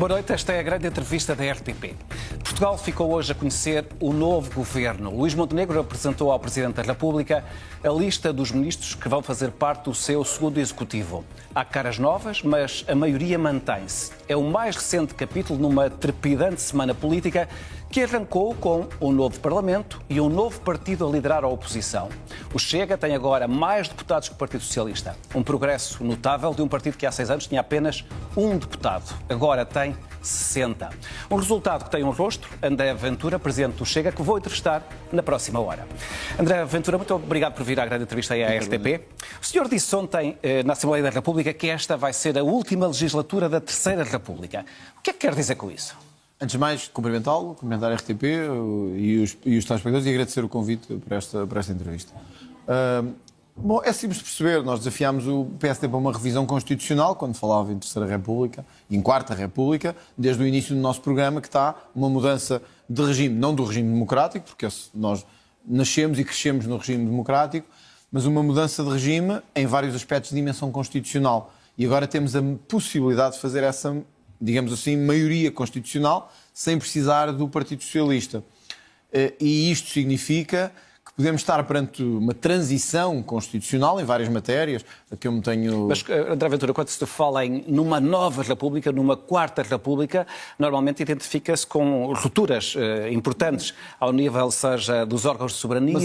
Boa noite, esta é a grande entrevista da RTP. Portugal ficou hoje a conhecer o novo governo. Luís Montenegro apresentou ao Presidente da República a lista dos ministros que vão fazer parte do seu segundo executivo. Há caras novas, mas a maioria mantém-se. É o mais recente capítulo numa trepidante semana política que arrancou com um novo Parlamento e um novo partido a liderar a oposição. O Chega tem agora mais deputados que o Partido Socialista. Um progresso notável de um partido que há 6 anos tinha apenas um deputado. Agora tem 60. Um resultado que tem um rosto, André Ventura, presidente do Chega, que vou entrevistar na próxima hora. André Ventura, muito obrigado por vir à grande entrevista aí à RTP. O senhor disse ontem na Assembleia da República que esta vai ser a última legislatura da Terceira República. O que é que quer dizer com isso? Antes de mais, cumprimentá-lo, cumprimentar a RTP e os telespectadores e agradecer o convite para esta entrevista. Bom, é simples de perceber, nós desafiámos o PSD para uma revisão constitucional, quando falava em Terceira República e em Quarta República, desde o início do nosso programa, que está uma mudança de regime, não do regime democrático, porque nós nascemos e crescemos no regime democrático, mas uma mudança de regime em vários aspectos de dimensão constitucional. E agora temos a possibilidade de fazer essa, digamos assim, maioria constitucional, sem precisar do Partido Socialista. E isto significa que podemos estar perante uma transição constitucional em várias matérias, a que eu me tenho... Mas, André Ventura, quando se fala em numa nova república, numa quarta república, normalmente identifica-se com rupturas importantes ao nível, seja dos órgãos de soberania,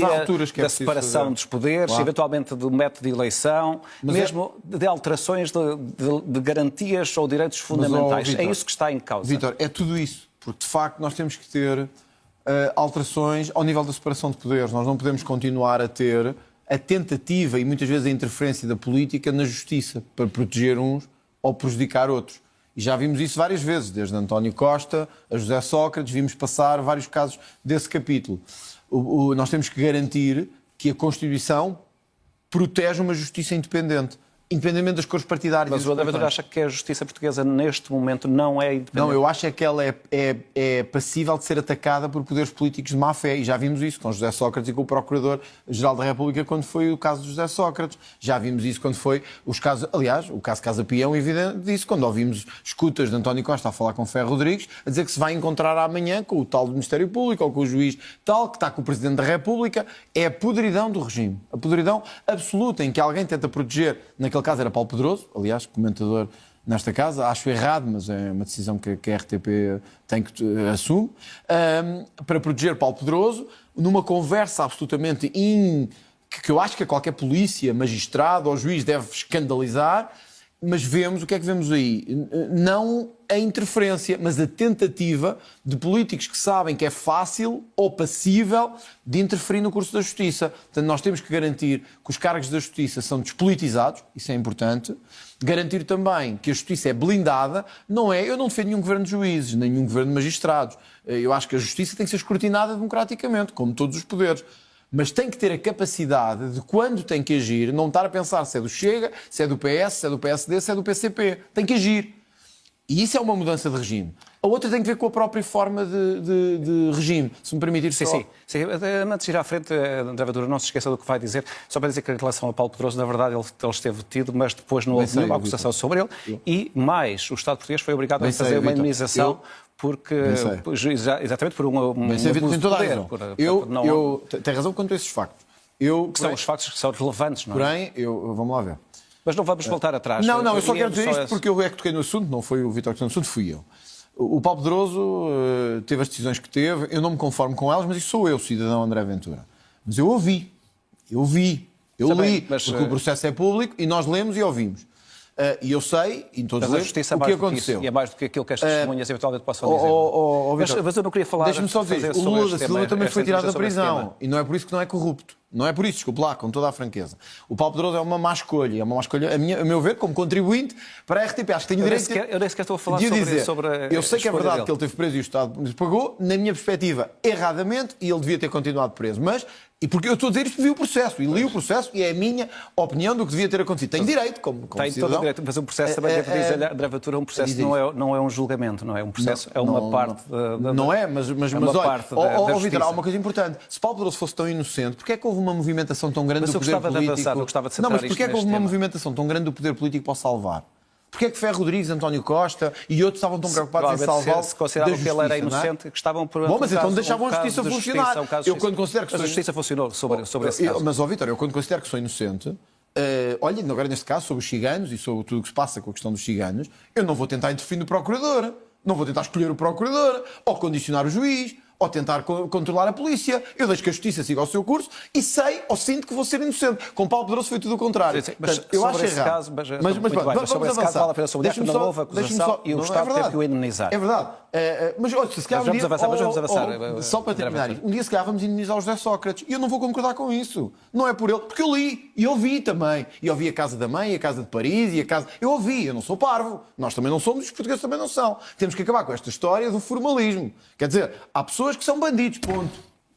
da separação dos poderes, claro, eventualmente do método de eleição, mas mesmo de alterações de garantias ou direitos fundamentais. Victor, é isso que está em causa. Vítor, é tudo isso, porque de facto nós temos que ter alterações ao nível da separação de poderes. Nós não podemos continuar a ter a tentativa e muitas vezes a interferência da política na justiça para proteger uns ou prejudicar outros. E já vimos isso várias vezes, desde António Costa a José Sócrates, vimos passar vários casos desse capítulo. Nós temos que garantir que a Constituição protege uma justiça independente, independentemente das cores partidárias. Mas o André Ventura acha que a justiça portuguesa neste momento não é independente? Não, eu acho é que ela é passível de ser atacada por poderes políticos de má fé, e já vimos isso com José Sócrates e com o Procurador-Geral da República quando foi o caso de José Sócrates. Já vimos isso quando foi os casos, aliás, o caso Casa Pia é um evidente disso, quando ouvimos escutas de António Costa a falar com Ferro Rodrigues, a dizer que se vai encontrar amanhã com o tal do Ministério Público ou com o juiz tal, que está com o Presidente da República. É a podridão do regime, a podridão absoluta em que alguém tenta proteger, naquele caso era Paulo Pedroso, aliás, comentador nesta casa, acho errado, mas é uma decisão que a RTP tem que assume, para proteger Paulo Pedroso, numa conversa absolutamente que eu acho que qualquer polícia, magistrado ou juiz deve escandalizar, mas vemos, o que é que vemos aí? Não a interferência, mas a tentativa de políticos que sabem que é fácil ou passível de interferir no curso da justiça. Portanto, nós temos que garantir que os cargos da justiça são despolitizados, isso é importante. Garantir também que a justiça é blindada, eu não defendo nenhum governo de juízes, nem nenhum governo de magistrados. Eu acho que a justiça tem que ser escrutinada democraticamente, como todos os poderes. Mas tem que ter a capacidade de, quando tem que agir, não estar a pensar se é do Chega, se é do PS, se é do PSD, se é do PCP. Tem que agir. E isso é uma mudança de regime. A outra tem que ver com a própria forma de regime, se me permitir só. Sim. Antes de ir à frente, André Ventura, não se esqueça do que vai dizer. Só para dizer que em relação a Paulo Pedroso, na verdade, ele esteve detido, mas depois não houve nenhuma acusação sobre ele. E mais, o Estado português foi obrigado a fazer uma indemnização porque, exatamente por um abuso de poder. Tem razão quanto a esses factos. Que são os factos que são relevantes, não é? Porém, vamos lá ver. Mas não vamos voltar atrás. Não, eu só quero dizer isto porque eu é que toquei no assunto, não foi o Vítor que tocou no assunto, fui eu. O Paulo Pedroso teve as decisões que teve, eu não me conformo com elas, mas isso sou eu, cidadão André Ventura. Mas eu ouvi, eu li, porque o processo é público e nós lemos e ouvimos. E eu sei, e todos lemos, o que aconteceu. E é mais do que aquilo que as testemunhas eventualmente possam dizer. Mas eu não queria falar... Deixa-me só dizer, o Lula da Silva também foi tirado da prisão. E não é por isso que não é corrupto. Não é por isso, desculpe lá, com toda a franqueza. O Paulo Pedroso é uma má escolha. É uma má escolha, a meu ver, como contribuinte para a RTP. Acho que tenho direito eu nem sequer estou a falar sobre eu sei que é verdade que ele teve preso e o Estado pagou, na minha perspectiva, erradamente, e ele devia ter continuado preso. Mas, e porque eu estou a dizer isto, vi o processo, e li o processo, e é a minha opinião do que devia ter acontecido. Tenho direito, como tem cidadão. Todo o direito, mas o processo também, devo dizer, André Ventura, um processo não é um julgamento, não é? Um processo é uma parte... Não é, mas olha, Vítor, há uma coisa importante. Se Paulo Pedroso fosse tão inocente, porque é que houve uma movimentação tão grande do poder político? Eu gostava de centrar mas porquê é que houve uma movimentação tão grande do poder político para o salvar? Porque é que Ferro Rodrigues, António Costa e outros estavam tão preocupados em salvá-lo? Se consideravam que ele era inocente, que estavam por. Bom, mas então deixavam a justiça funcionar. Eu quando considero que mas a justiça funcionou sobre esse caso. Mas, Vítor, eu quando considero que sou inocente, olha, agora neste caso, sobre os ciganos e sobre tudo o que se passa com a questão dos ciganos, eu não vou tentar interferir no procurador, não vou tentar escolher o procurador, ou condicionar o juiz, ou tentar controlar a polícia. Eu deixo que a justiça siga o seu curso e sei ou sinto que vou ser inocente. Com Paulo Pedroso foi tudo o contrário. Sim, mas portanto, eu acho errado. Caso, sobre esse caso, vale a pena sublinhar que não houve acusação e o Estado teve que o indemnizar. É verdade. Mas olha, se calhar vamos avançar. Só para terminar isto, um dia se calhar vamos indemnizar o José Sócrates e eu não vou concordar com isso. Não é por ele, porque eu li e ouvi também. E ouvi a Casa da Mãe, a Casa de Paris e a Casa... Eu ouvi, eu não sou parvo. Nós também não somos, os portugueses também não são. Temos que acabar com esta história do formalismo. Quer dizer, há pessoas que são bandidos,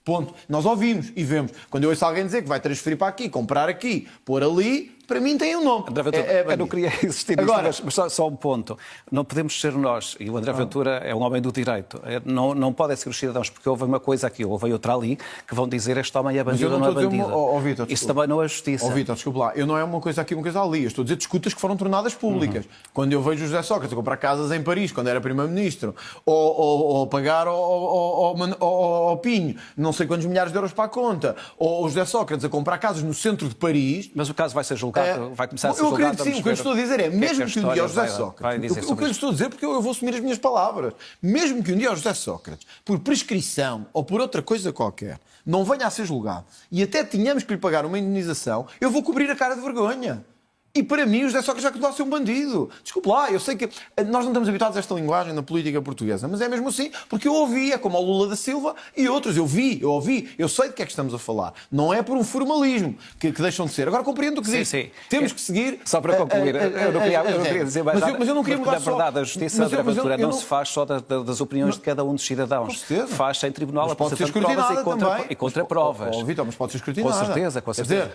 ponto. Nós ouvimos e vemos. Quando eu ouço alguém dizer que vai transferir para aqui, comprar aqui, pôr ali... Para mim tem um nome. André Ventura, eu não queria insistir nisto, mas só um ponto. Não podemos ser nós, e o André Ventura é um homem do direito, não podem ser os cidadãos, porque houve uma coisa aqui, houve outra ali, que vão dizer este homem é bandido ou não é bandido. Vítor, isso também não é justiça. Vítor, desculpe lá, eu não é uma coisa aqui, uma coisa ali. Eu estou a dizer disputas que foram tornadas públicas. Quando eu vejo o José Sócrates a comprar casas em Paris, quando era Primeiro-Ministro, ou pagar ao Pinho não sei quantos milhares de euros para a conta, ou o José Sócrates a comprar casas no centro de Paris... Mas o caso vai ser julgado. Vai começar a ser eu julgado. Acredito sim, o que eu estou a dizer é, mesmo que um dia o José Sócrates, o que eu estou a dizer, porque eu vou assumir as minhas palavras, mesmo que um dia o José Sócrates, por prescrição ou por outra coisa qualquer, não venha a ser julgado e até tínhamos que lhe pagar uma indemnização, eu vou cobrir a cara de vergonha. E para mim o José Sócrates já continua a ser um bandido. Desculpe lá, eu sei que nós não estamos habituados a esta linguagem na política portuguesa, mas é mesmo assim, porque eu ouvi, é como o Lula da Silva e outros, eu ouvi, eu sei de que é que estamos a falar. Não é por um formalismo que deixam de ser. Agora compreendo o que diz. Sim. Temos que seguir... Só para concluir, eu não queria dizer mais nada, mas eu não queria mudar na verdade, a justiça, André Ventura, não se faz só das opiniões de cada um dos cidadãos. Faz sem tribunal, pode ser escrutinada também. E contra provas. Vítor, mas pode ser escrutinada. Com certeza.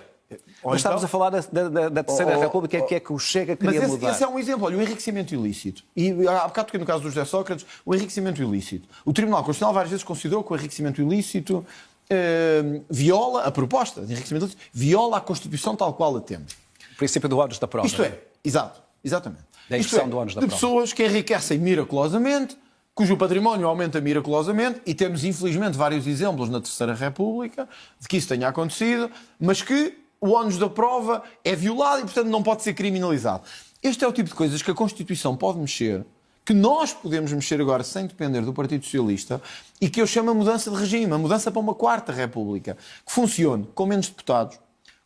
Mas estamos a falar da Terceira República, que é que o Chega queria mudar. Mas esse é um exemplo. Olha, o enriquecimento ilícito. E há bocado toquei no caso do José Sócrates, o enriquecimento ilícito. O Tribunal Constitucional várias vezes considerou que o enriquecimento ilícito viola, a proposta de enriquecimento ilícito, viola a Constituição tal qual a temos. O princípio do ónus da prova. Isto é, exatamente. Da expressão do ónus da prova. De pessoas que enriquecem miraculosamente, cujo património aumenta miraculosamente, e temos infelizmente vários exemplos na Terceira República de que isso tenha acontecido, mas que o ónus da prova é violado e, portanto, não pode ser criminalizado. Este é o tipo de coisas que a Constituição pode mexer, que nós podemos mexer agora sem depender do Partido Socialista e que eu chamo a mudança de regime, a mudança para uma quarta República, que funcione com menos deputados,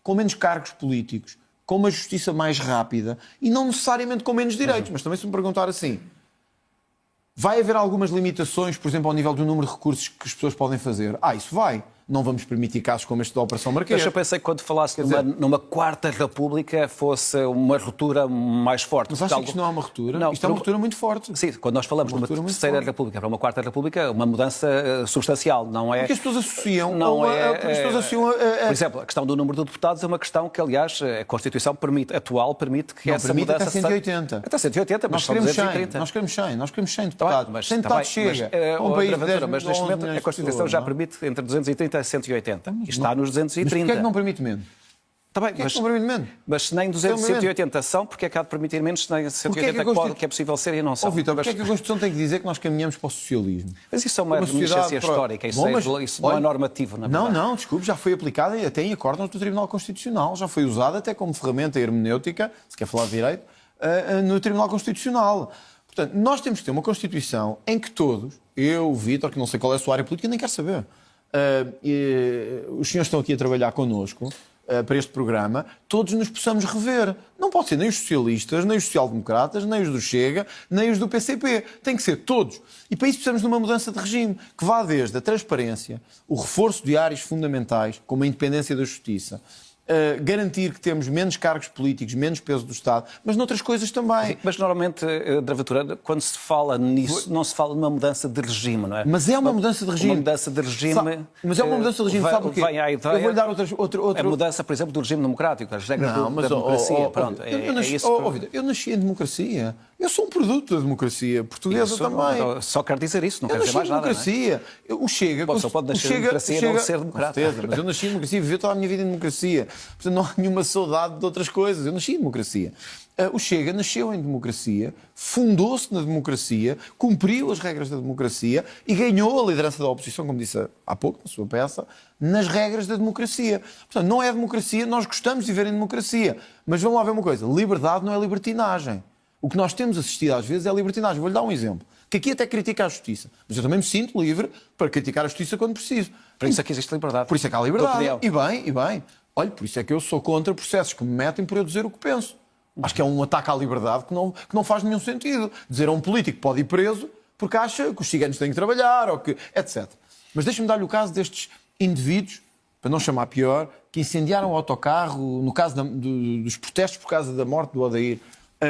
com menos cargos políticos, com uma justiça mais rápida e não necessariamente com menos direitos. Mas também se me perguntar assim, vai haver algumas limitações, por exemplo, ao nível do número de recursos que as pessoas podem fazer? Isso vai. Não vamos permitir casos como este da Operação Marquês. Mas eu pensei que quando falasse numa quarta república fosse uma ruptura mais forte. Mas acha que isto não é uma ruptura? Não, isto é uma ruptura muito forte. Sim, quando nós falamos de uma terceira república para uma quarta república, uma mudança substancial, não é... Porque as pessoas associam... Por exemplo, a questão do número de deputados é uma questão que, aliás, a Constituição atual permite que essa mudança... Até 180. Até 180, mas são 230. Nós queremos 100 deputados. 100 deputados chega. Mas neste momento a Constituição já permite entre 230 e 180. E está nos 230. Mas porquê é que não permite menos? Está bem, mas se nem 280 são, porque é que há de permitir menos, se nem 180 que é possível ser e não são? Vítor, porque é que a Constituição tem que dizer que nós caminhamos para o socialismo? Mas isso é uma reminiscência histórica, isso não é normativo, na verdade. Não, desculpe, já foi aplicada até em acórdãos do Tribunal Constitucional, já foi usada até como ferramenta hermenêutica, se quer falar de direito, no Tribunal Constitucional. Portanto, nós temos que ter uma Constituição em que todos, eu, Vítor, que não sei qual é a sua área política, nem quero saber, os senhores estão aqui a trabalhar connosco para este programa, todos nos possamos rever. Não pode ser nem os socialistas, nem os social-democratas, nem os do Chega, nem os do PCP. Tem que ser todos. E para isso precisamos de uma mudança de regime que vá desde a transparência, o reforço de áreas fundamentais, como a independência da justiça, garantir que temos menos cargos políticos, menos peso do Estado, mas noutras coisas também. Sim, mas normalmente, André Ventura, quando se fala nisso, não se fala de uma mudança de regime, não é? Mas é uma mudança de regime. Uma mudança de regime. Mas é uma mudança de regime, sabe o quê? Vem à ideia. Eu vou-lhe dar outra. A mudança, por exemplo, do regime democrático, as regras da democracia. Pronto, eu nasci em democracia. Eu sou um produto da democracia portuguesa também. Só quero dizer isso, não quero dizer mais nada. Democracia. O Chega. Só pode nascer em democracia e não ser democrata. Mas eu nasci em democracia, vivi toda a minha vida em democracia. Portanto, não há nenhuma saudade de outras coisas. Eu nasci em democracia. O Chega nasceu em democracia, fundou-se na democracia, cumpriu as regras da democracia e ganhou a liderança da oposição, como disse há pouco, na sua peça, nas regras da democracia. Portanto, não é democracia, nós gostamos de viver em democracia. Mas vamos lá ver uma coisa, liberdade não é libertinagem. O que nós temos assistido às vezes é libertinagem. Vou-lhe dar um exemplo. Que aqui até critica a justiça. Mas eu também me sinto livre para criticar a justiça quando preciso. Por isso é que existe liberdade. Por isso é que há liberdade. E bem. Olha, por isso é que eu sou contra processos que me metem por eu dizer o que penso. Acho que é um ataque à liberdade que não faz nenhum sentido. Dizer a um político que pode ir preso porque acha que os ciganos têm que trabalhar, ou que, etc. Mas deixa-me dar-lhe o caso destes indivíduos, para não chamar pior, que incendiaram o autocarro no caso dos protestos por causa da morte do Odair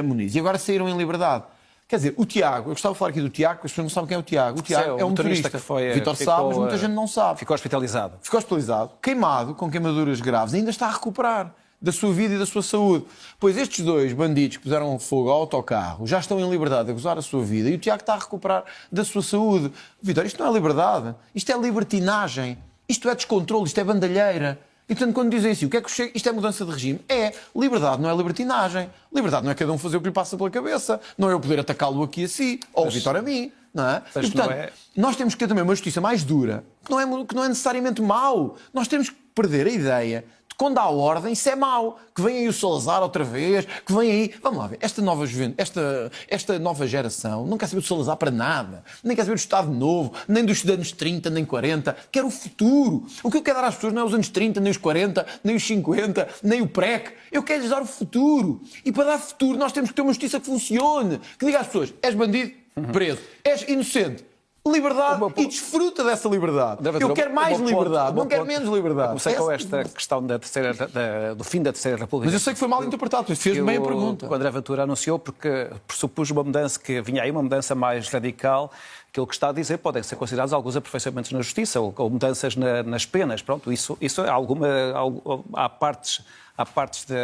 Muniz. E agora saíram em liberdade. Quer dizer, o Tiago, eu gostava de falar aqui do Tiago, porque as pessoas não sabem quem é o Tiago. O Tiago é um motorista que foi... Vítor sabe, mas muita gente não sabe. Ficou hospitalizado. Ficou hospitalizado, queimado, com queimaduras graves, ainda está a recuperar da sua vida e da sua saúde. Pois estes dois bandidos que puseram fogo ao autocarro já estão em liberdade a gozar a sua vida e o Tiago está a recuperar da sua saúde. Vítor, isto não é liberdade, isto é libertinagem, isto é descontrole, isto é bandalheira. E, portanto, quando dizem assim, o que é que chega? Isto é mudança de regime. É. Liberdade não é libertinagem. Liberdade não é cada um fazer o que lhe passa pela cabeça. Não é eu poder atacá-lo aqui a si, ou o Vítor a mim. Não é? E, portanto, nós temos que ter também uma justiça mais dura, que não é necessariamente mau. Nós temos que perder a ideia de que quando há ordem, isso é mau. Que vem aí o Salazar outra vez, que vem aí... Vamos lá ver, esta nova geração não quer saber do Salazar para nada. Nem quer saber do Estado Novo, nem dos anos 30, nem 40. Quer o futuro. O que eu quero dar às pessoas não é os anos 30, nem os 40, nem os 50, nem o PREC. Eu quero-lhes dar o futuro. E para dar futuro nós temos que ter uma justiça que funcione. Que diga às pessoas, és bandido, preso. És inocente. Liberdade e desfruta dessa liberdade. Eu quero mais liberdade, não quero menos liberdade. Comecei com esta questão do fim da Terceira República. Mas eu sei que foi mal interpretado, fez-me bem a pergunta. O André Ventura anunciou porque pressupus uma mudança, que vinha aí uma mudança mais radical. Aquilo que está a dizer podem ser considerados alguns aperfeiçoamentos na justiça ou mudanças nas penas. Pronto, isso é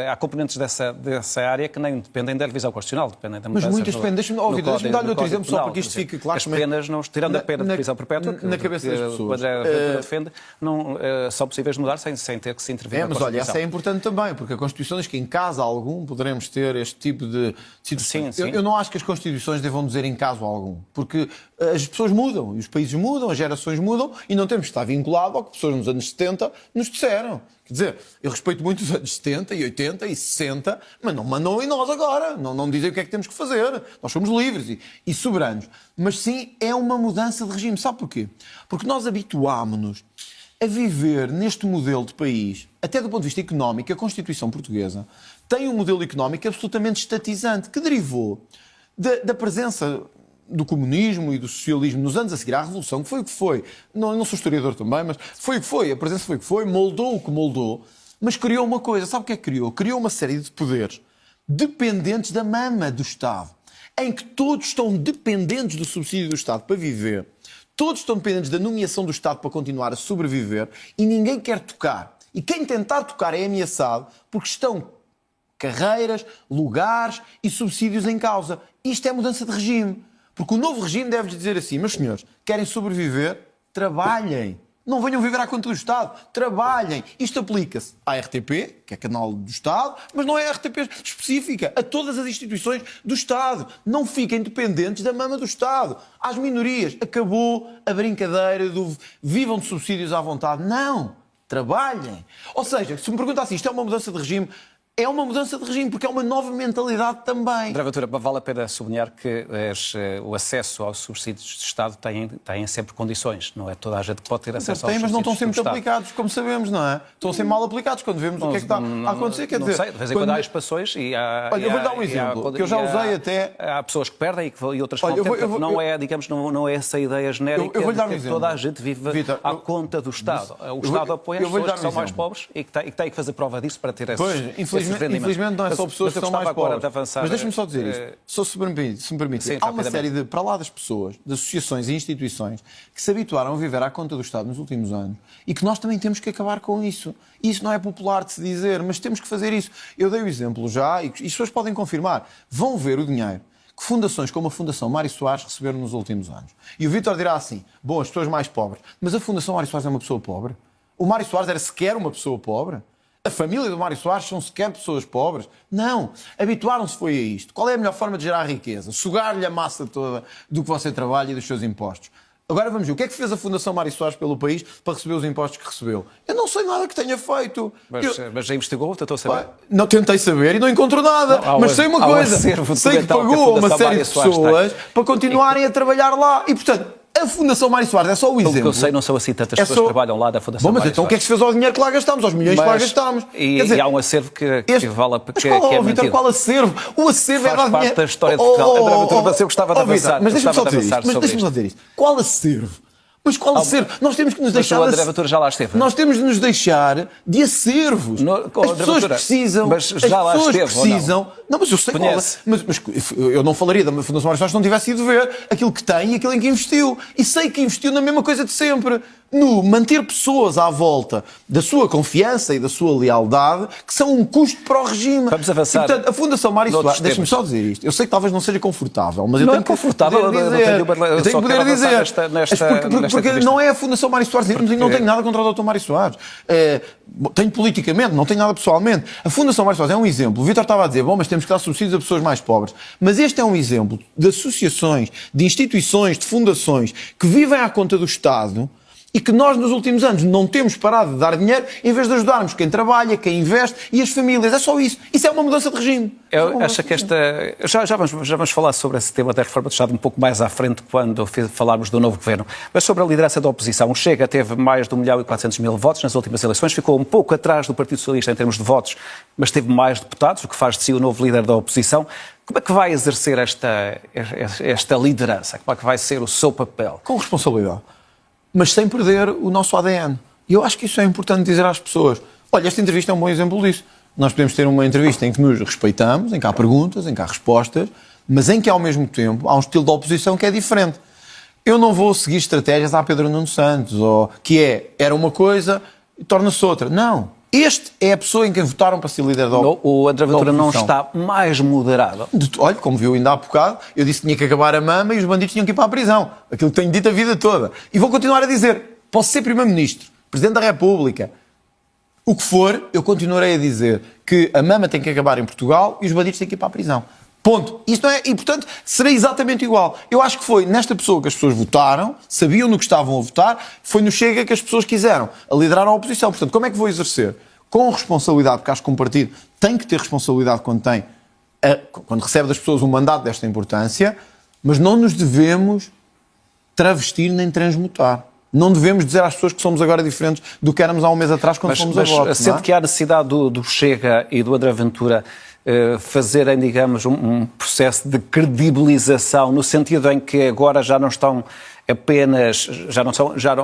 há componentes dessa área que nem dependem da revisão constitucional, dependem da mudança. Mas muitas penas, deixa-me dar-lhe outro exemplo só para que isto fique claro. As penas, tirando a pena de prisão perpétua, na cabeça das pessoas, o André Ventura defende, não são possíveis de mudar sem ter que se intervir na Constituição. Mas olha, essa é importante também, porque a Constituição diz que em caso algum poderemos ter este tipo de situações. Sim. Eu não acho que as Constituições devam dizer em caso algum, porque as pessoas mudam, e os países mudam, as gerações mudam, e não temos que estar vinculado ao que pessoas nos anos 70 nos disseram. Quer dizer, eu respeito muito os anos 70 e 80 e 60, mas não mandam em nós agora. Não dizem o que é que temos que fazer. Nós somos livres e soberanos. Mas sim, é uma mudança de regime. Sabe porquê? Porque nós habituámos-nos a viver neste modelo de país, até do ponto de vista económico. A Constituição portuguesa tem um modelo económico absolutamente estatizante, que derivou da presença do comunismo e do socialismo nos anos a seguir à Revolução, que foi o que foi. Não sou historiador também, mas foi o que foi. A presença foi o que foi, moldou o que moldou, mas criou uma coisa. Sabe o que é que criou? Criou uma série de poderes dependentes da mama do Estado, em que todos estão dependentes do subsídio do Estado para viver, todos estão dependentes da nomeação do Estado para continuar a sobreviver e ninguém quer tocar. E quem tentar tocar é ameaçado porque estão carreiras, lugares e subsídios em causa. Isto é mudança de regime. Porque o novo regime deve dizer assim, meus senhores, querem sobreviver? Trabalhem. Não venham viver à conta do Estado. Trabalhem. Isto aplica-se à RTP, que é canal do Estado, mas não é a RTP específica. A todas as instituições do Estado. Não fiquem dependentes da mama do Estado. Às minorias. Acabou a brincadeira do vivam de subsídios à vontade. Não. Trabalhem. Ou seja, se me perguntar assim, isto é uma mudança de regime... É uma mudança de regime, porque é uma nova mentalidade também. André Ventura, vale a pena sublinhar que o acesso aos subsídios de Estado tem sempre condições. Não é toda a gente que pode ter acesso aos subsídios. Mas não estão sempre aplicados, como sabemos, não é? Estão a ser mal aplicados quando vemos o que é que está a acontecer. Quer dizer, sei, de vez em quando há expansões e há... Olha, eu vou-lhe dar um exemplo, que eu já usei até... Há pessoas que perdem e outras que vão não é essa ideia genérica de que toda a gente vive à conta do Estado. O Estado apoia as pessoas que são mais pobres e que têm que fazer prova disso para ter esses rendimentos. Infelizmente não é só pessoas que são mais pobres. Mas deixa-me só dizer isto. Só se me permite. Sim, há uma série de, para lá das pessoas, de associações e instituições que se habituaram a viver à conta do Estado nos últimos anos e que nós também temos que acabar com isso. Isso não é popular de se dizer, mas temos que fazer isso. Eu dei o exemplo já e as pessoas podem confirmar. Vão ver o dinheiro que fundações como a Fundação Mário Soares receberam nos últimos anos. E o Vítor dirá assim, bom, as pessoas mais pobres, mas a Fundação Mário Soares é uma pessoa pobre? O Mário Soares era sequer uma pessoa pobre? A família do Mário Soares são sequer pessoas pobres? Não. Habituaram-se foi a isto. Qual é a melhor forma de gerar riqueza? Sugar-lhe a massa toda do que você trabalha e dos seus impostos. Agora vamos ver, o que é que fez a Fundação Mário Soares pelo país para receber os impostos que recebeu? Eu não sei nada que tenha feito. Mas já investigou? Tentou saber? Não tentei saber e não encontrou nada. Não, mas sei uma coisa, sei que pagou uma série de pessoas para continuarem a trabalhar lá. E, portanto, a Fundação Mário Soares é só o exemplo. Pelo que eu sei, não são assim tantas pessoas que trabalham lá da Fundação Mário Soares. Mas então o que é que se fez ao dinheiro que lá gastámos, aos milhões que lá gastámos? E há um acervo que vale a pena. Mas Vítor, qual acervo? O acervo é dar dinheiro. Faz parte da história de Portugal. Eu gostava de avançar. Mas deixa-me só dizer isto. Qual acervo? Mas qual acervo? Nós temos que nos deixar... Mas o André Ventura já lá esteve. Nós temos de nos deixar de acervos. As pessoas precisam... Mas já lá esteve, precisam... Não, mas eu sei qual é. Mas eu não falaria da Fundação Mário Soares se não tivesse ido ver aquilo que tem e aquilo em que investiu. E sei que investiu na mesma coisa de sempre. No manter pessoas à volta da sua confiança e da sua lealdade, que são um custo para o regime. Vamos avançar. E, portanto, a Fundação Mário Soares... Deixa-me só dizer isto. Eu sei que talvez não seja confortável, mas eu tenho que poder dizer. Porque não é a Fundação Mário Soares. Eu não tenho nada contra o Dr. Mário Soares. Tenho politicamente, não tenho nada pessoalmente. A Fundação Mário Soares é um exemplo. O Vítor estava a dizer, bom, mas temos que dar subsídios a pessoas mais pobres. Mas este é um exemplo de associações, de instituições, de fundações que vivem à conta do Estado e que nós, nos últimos anos, não temos parado de dar dinheiro em vez de ajudarmos quem trabalha, quem investe e as famílias. É só isso. Isso é uma mudança de regime. Eu acho que já vamos falar sobre esse tema da reforma do Estado um pouco mais à frente, quando falarmos do novo governo. Mas sobre a liderança da oposição, o Chega teve mais de 1.400.000 votos nas últimas eleições, ficou um pouco atrás do Partido Socialista em termos de votos, mas teve mais deputados, o que faz de si o novo líder da oposição. Como é que vai exercer esta liderança? Como é que vai ser o seu papel? Com responsabilidade. Mas sem perder o nosso ADN. E eu acho que isso é importante dizer às pessoas. Olha, esta entrevista é um bom exemplo disso. Nós podemos ter uma entrevista em que nos respeitamos, em que há perguntas, em que há respostas, mas em que, ao mesmo tempo, há um estilo de oposição que é diferente. Eu não vou seguir estratégias à Pedro Nuno Santos, ou que era uma coisa e torna-se outra. Não. Este é a pessoa em quem votaram para ser líder da oposição. O André Ventura não está mais moderado. Olha, como viu ainda há bocado, eu disse que tinha que acabar a mama e os bandidos tinham que ir para a prisão. Aquilo que tenho dito a vida toda. E vou continuar a dizer. Posso ser Primeiro-Ministro, Presidente da República, o que for, eu continuarei a dizer que a mama tem que acabar em Portugal e os bandidos têm que ir para a prisão. Ponto. Isto não é... E, portanto, será exatamente igual. Eu acho que foi nesta pessoa que as pessoas votaram, sabiam no que estavam a votar, foi no Chega que as pessoas quiseram, a liderar a oposição. Portanto, como é que vou exercer? Com responsabilidade, porque acho que um partido tem que ter responsabilidade quando recebe das pessoas um mandato desta importância, mas não nos devemos travestir nem transmutar. Não devemos dizer às pessoas que somos agora diferentes do que éramos há um mês atrás quando fomos a voto. Sendo que há necessidade do Chega e do André Ventura fazerem, digamos, um processo de credibilização, no sentido em que agora já não estão apenas,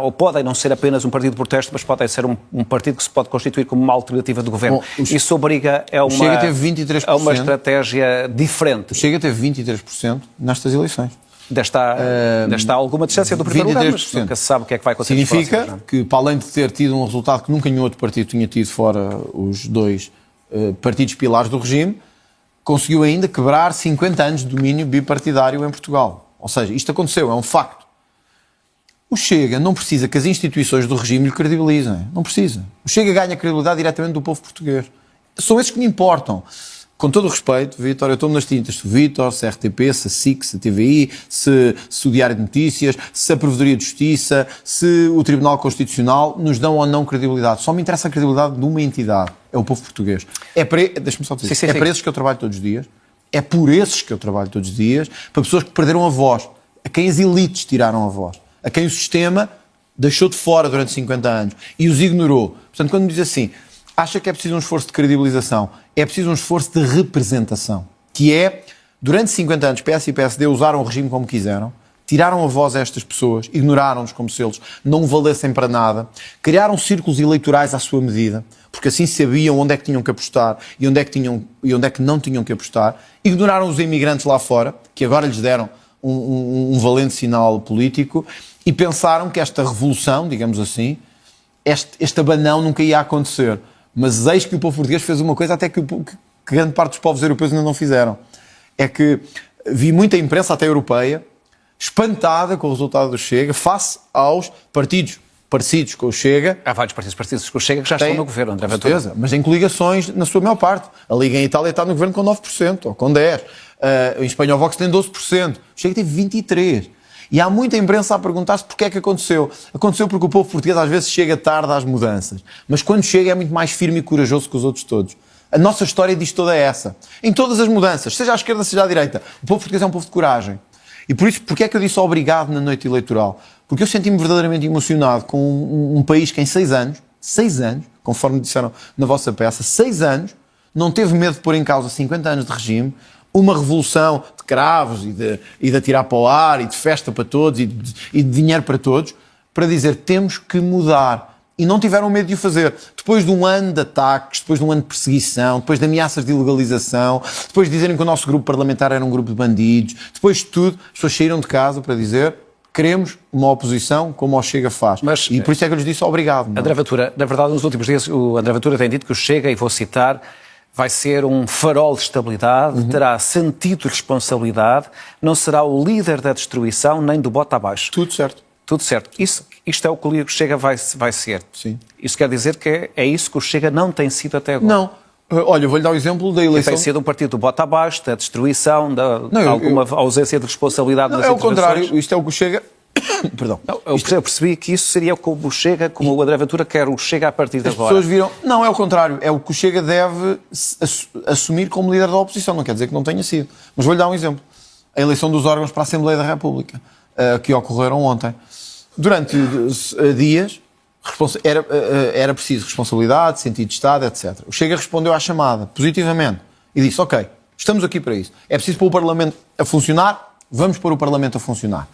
ou podem não ser apenas um partido de protesto, mas podem ser um partido que se pode constituir como uma alternativa do governo. Bom, isso obriga o Chega teve 23%, a uma estratégia diferente. O Chega teve 23% nestas eleições. Está alguma distância do primeiro lugar, mas nunca se sabe o que é que vai acontecer. Significa que, para além de ter tido um resultado que nunca nenhum outro partido tinha tido, fora os dois partidos pilares do regime, conseguiu ainda quebrar 50 anos de domínio bipartidário em Portugal. Ou seja, isto aconteceu, é um facto. O Chega não precisa que as instituições do regime lhe credibilizem. Não precisa. O Chega ganha credibilidade diretamente do povo português. São esses que me importam. Com todo o respeito, Vítor, eu estou-me nas tintas. Se o Vítor, se a RTP, se a SIC, se a TVI, se o Diário de Notícias, se a Provedoria de Justiça, se o Tribunal Constitucional nos dão ou não credibilidade. Só me interessa a credibilidade de uma entidade. É o povo português. Deixa-me só dizer. Sim. Para esses que eu trabalho todos os dias. É por esses que eu trabalho todos os dias. Para pessoas que perderam a voz. A quem as elites tiraram a voz. A quem o sistema deixou de fora durante 50 anos. E os ignorou. Portanto, quando me diz assim... Acha que é preciso um esforço de credibilização? É preciso um esforço de representação. Que é, durante 50 anos, PS e PSD usaram o regime como quiseram, tiraram a voz a estas pessoas, ignoraram-nos como se eles não valessem para nada, criaram círculos eleitorais à sua medida, porque assim sabiam onde é que tinham que apostar e onde é que não tinham que apostar, ignoraram os imigrantes lá fora, que agora lhes deram um valente sinal político, e pensaram que esta revolução, digamos assim, este abanão nunca ia acontecer. Mas eis que o povo português fez uma coisa até que grande parte dos povos europeus ainda não fizeram. É que vi muita imprensa, até europeia, espantada com o resultado do Chega, face aos partidos parecidos com o Chega. Há vários partidos com o Chega que já estão no governo, André Ventura. Certeza, mas em coligações na sua maior parte. A Liga em Itália está no governo com 9% ou com 10%. Em Espanha o Vox tem 12%. O Chega teve 23%. E há muita imprensa a perguntar-se porque é que aconteceu. Aconteceu porque o povo português às vezes chega tarde às mudanças. Mas quando chega é muito mais firme e corajoso que os outros todos. A nossa história diz toda essa. Em todas as mudanças, seja à esquerda, seja à direita. O povo português é um povo de coragem. E por isso, porque é que eu disse obrigado na noite eleitoral? Porque eu senti-me verdadeiramente emocionado com um país que em 6 anos, conforme disseram na vossa peça, 6 anos, não teve medo de pôr em causa 50 anos de regime, uma revolução de cravos e de atirar para o ar e de festa para todos e de dinheiro para todos, para dizer temos que mudar. E não tiveram medo de o fazer. Depois de um ano de ataques, depois de um ano de perseguição, depois de ameaças de ilegalização, depois de dizerem que o nosso grupo parlamentar era um grupo de bandidos, depois de tudo, as pessoas saíram de casa para dizer queremos uma oposição como o Chega faz. E por isso é que eu lhes disse obrigado. André Ventura, na verdade, nos últimos dias, o André Ventura tem dito que o Chega, e vou citar, vai ser um farol de estabilidade, terá sentido de responsabilidade, não será o líder da destruição nem do bota abaixo. Tudo certo. Tudo certo. Isto é o que o Chega vai ser. Sim. Isso quer dizer que é isso que o Chega não tem sido até agora. Não. Olha, eu vou-lhe dar o exemplo da eleição. Tem sido um partido do bota abaixo, da destruição, alguma ausência de responsabilidade nas intervenções. É o contrário. Isto é o que o Chega... Perdão. Eu percebi que isso seria como o Chega, como o André Ventura quer o Chega a partir de agora. As pessoas viram... Não, é o contrário. É o que o Chega deve assumir como líder da oposição. Não quer dizer que não tenha sido. Mas vou-lhe dar um exemplo. A eleição dos órgãos para a Assembleia da República, que ocorreram ontem. Durante dias era preciso responsabilidade, sentido de Estado, etc. O Chega respondeu à chamada positivamente e disse, ok, estamos aqui para isso. É preciso pôr o Parlamento a funcionar, vamos pôr o Parlamento a funcionar.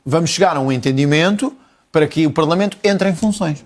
Vamos chegar a um entendimento para que o Parlamento entre em funções.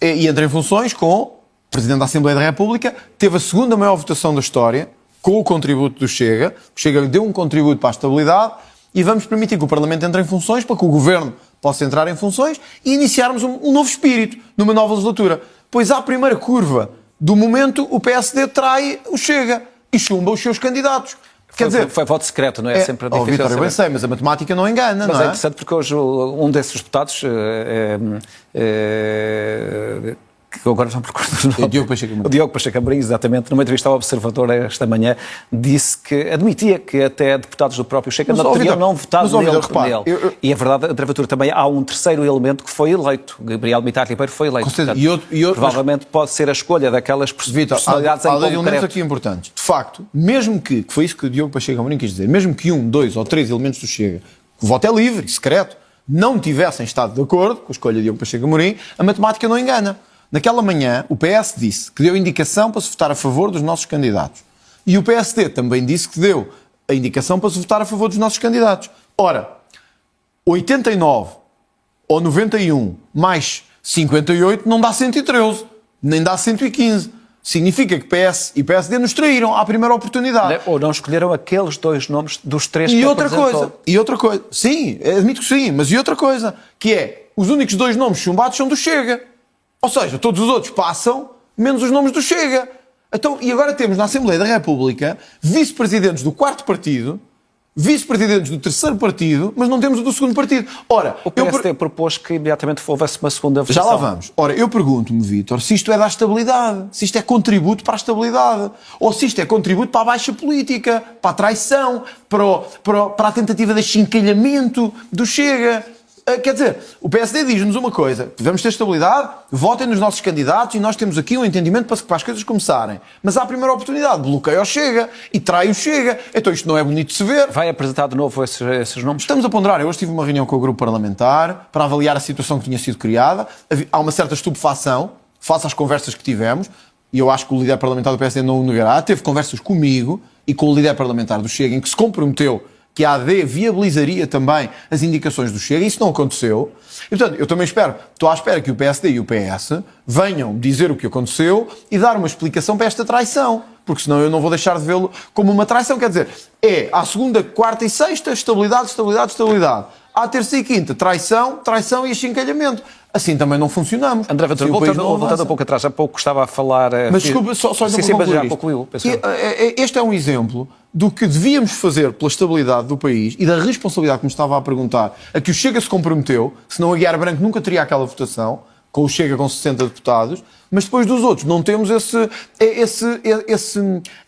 E entre em funções com o Presidente da Assembleia da República, teve a segunda maior votação da história, com o contributo do Chega. O Chega deu um contributo para a estabilidade e vamos permitir que o Parlamento entre em funções para que o Governo possa entrar em funções e iniciarmos um novo espírito, numa nova legislatura. Pois à primeira curva do momento, o PSD trai o Chega e chumba os seus candidatos. Quer dizer, foi voto secreto, não é? Sempre difícil Vitor, eu bem sei, mas a matemática não engana, mas não é? É interessante porque hoje um desses deputados, que agora não me recordo do nome. O Diogo Pacheco Amorim, exatamente, numa entrevista ao Observador esta manhã, disse que admitia que até deputados do próprio Chega não teriam votado nele. E é verdade, André Ventura, também há um terceiro elemento que foi eleito. Gabriel Mitar Ribeiro foi eleito. Portanto, provavelmente pode ser a escolha daquelas personalidades em concreto. Há dois elementos aqui importantes. De facto, mesmo que foi isso que o Diogo Pacheco Amorim quis dizer, mesmo que 1, 2 ou 3 elementos do Chega, o voto é livre, secreto, não tivessem estado de acordo com a escolha de Diogo Pacheco Amorim, a matemática não engana. Naquela manhã, o PS disse que deu indicação para se votar a favor dos nossos candidatos. E o PSD também disse que deu a indicação para se votar a favor dos nossos candidatos. Ora, 89 ou 91 mais 58 não dá 113, nem dá 115. Significa que PS e PSD nos traíram à primeira oportunidade. Ou não escolheram aqueles dois nomes dos três que E outra coisa, sim, admito que sim, mas e outra coisa, que é, os únicos 2 nomes chumbados são do Chega. Ou seja, todos os outros passam, menos os nomes do Chega. Então, e agora temos na Assembleia da República vice-presidentes do 4º partido, vice-presidentes do 3º partido, mas não temos o do 2º partido. Ora, o PSD propôs que imediatamente houvesse uma segunda votação. Já lá vamos. Ora, eu pergunto-me, Vítor, se isto é da estabilidade, se isto é contributo para a estabilidade, ou se isto é contributo para a baixa política, para a traição, para a tentativa de achincalhamento do Chega. Quer dizer, o PSD diz-nos uma coisa, vamos ter estabilidade, votem nos nossos candidatos e nós temos aqui um entendimento para as coisas começarem. Mas à primeira oportunidade, bloqueia o Chega e trai o Chega. Então isto não é bonito de se ver. Vai apresentar de novo esses nomes? Estamos a ponderar. Eu hoje tive uma reunião com o grupo parlamentar para avaliar a situação que tinha sido criada. Há uma certa estupefação face às conversas que tivemos e eu acho que o líder parlamentar do PSD não o negará. Teve conversas comigo e com o líder parlamentar do Chega em que se comprometeu que a AD viabilizaria também as indicações do Chega. Isso não aconteceu. E, portanto, eu também estou à espera que o PSD e o PS venham dizer o que aconteceu e dar uma explicação para esta traição. Porque senão eu não vou deixar de vê-lo como uma traição. Quer dizer, à segunda, quarta e sexta, estabilidade, estabilidade, estabilidade. À terça e quinta, traição, traição e achincalhamento. Assim também não funcionamos. André Ventura, Assim, o país voltando não um pouco atrás, há pouco estava a falar... Mas desculpa, só sim, para mas já concluir concluiu. Este é um exemplo do que devíamos fazer pela estabilidade do país e da responsabilidade que me estava a perguntar, a que o Chega se comprometeu, senão a Guiar Branco nunca teria aquela votação, com o Chega com 60 deputados, mas depois dos outros não temos esse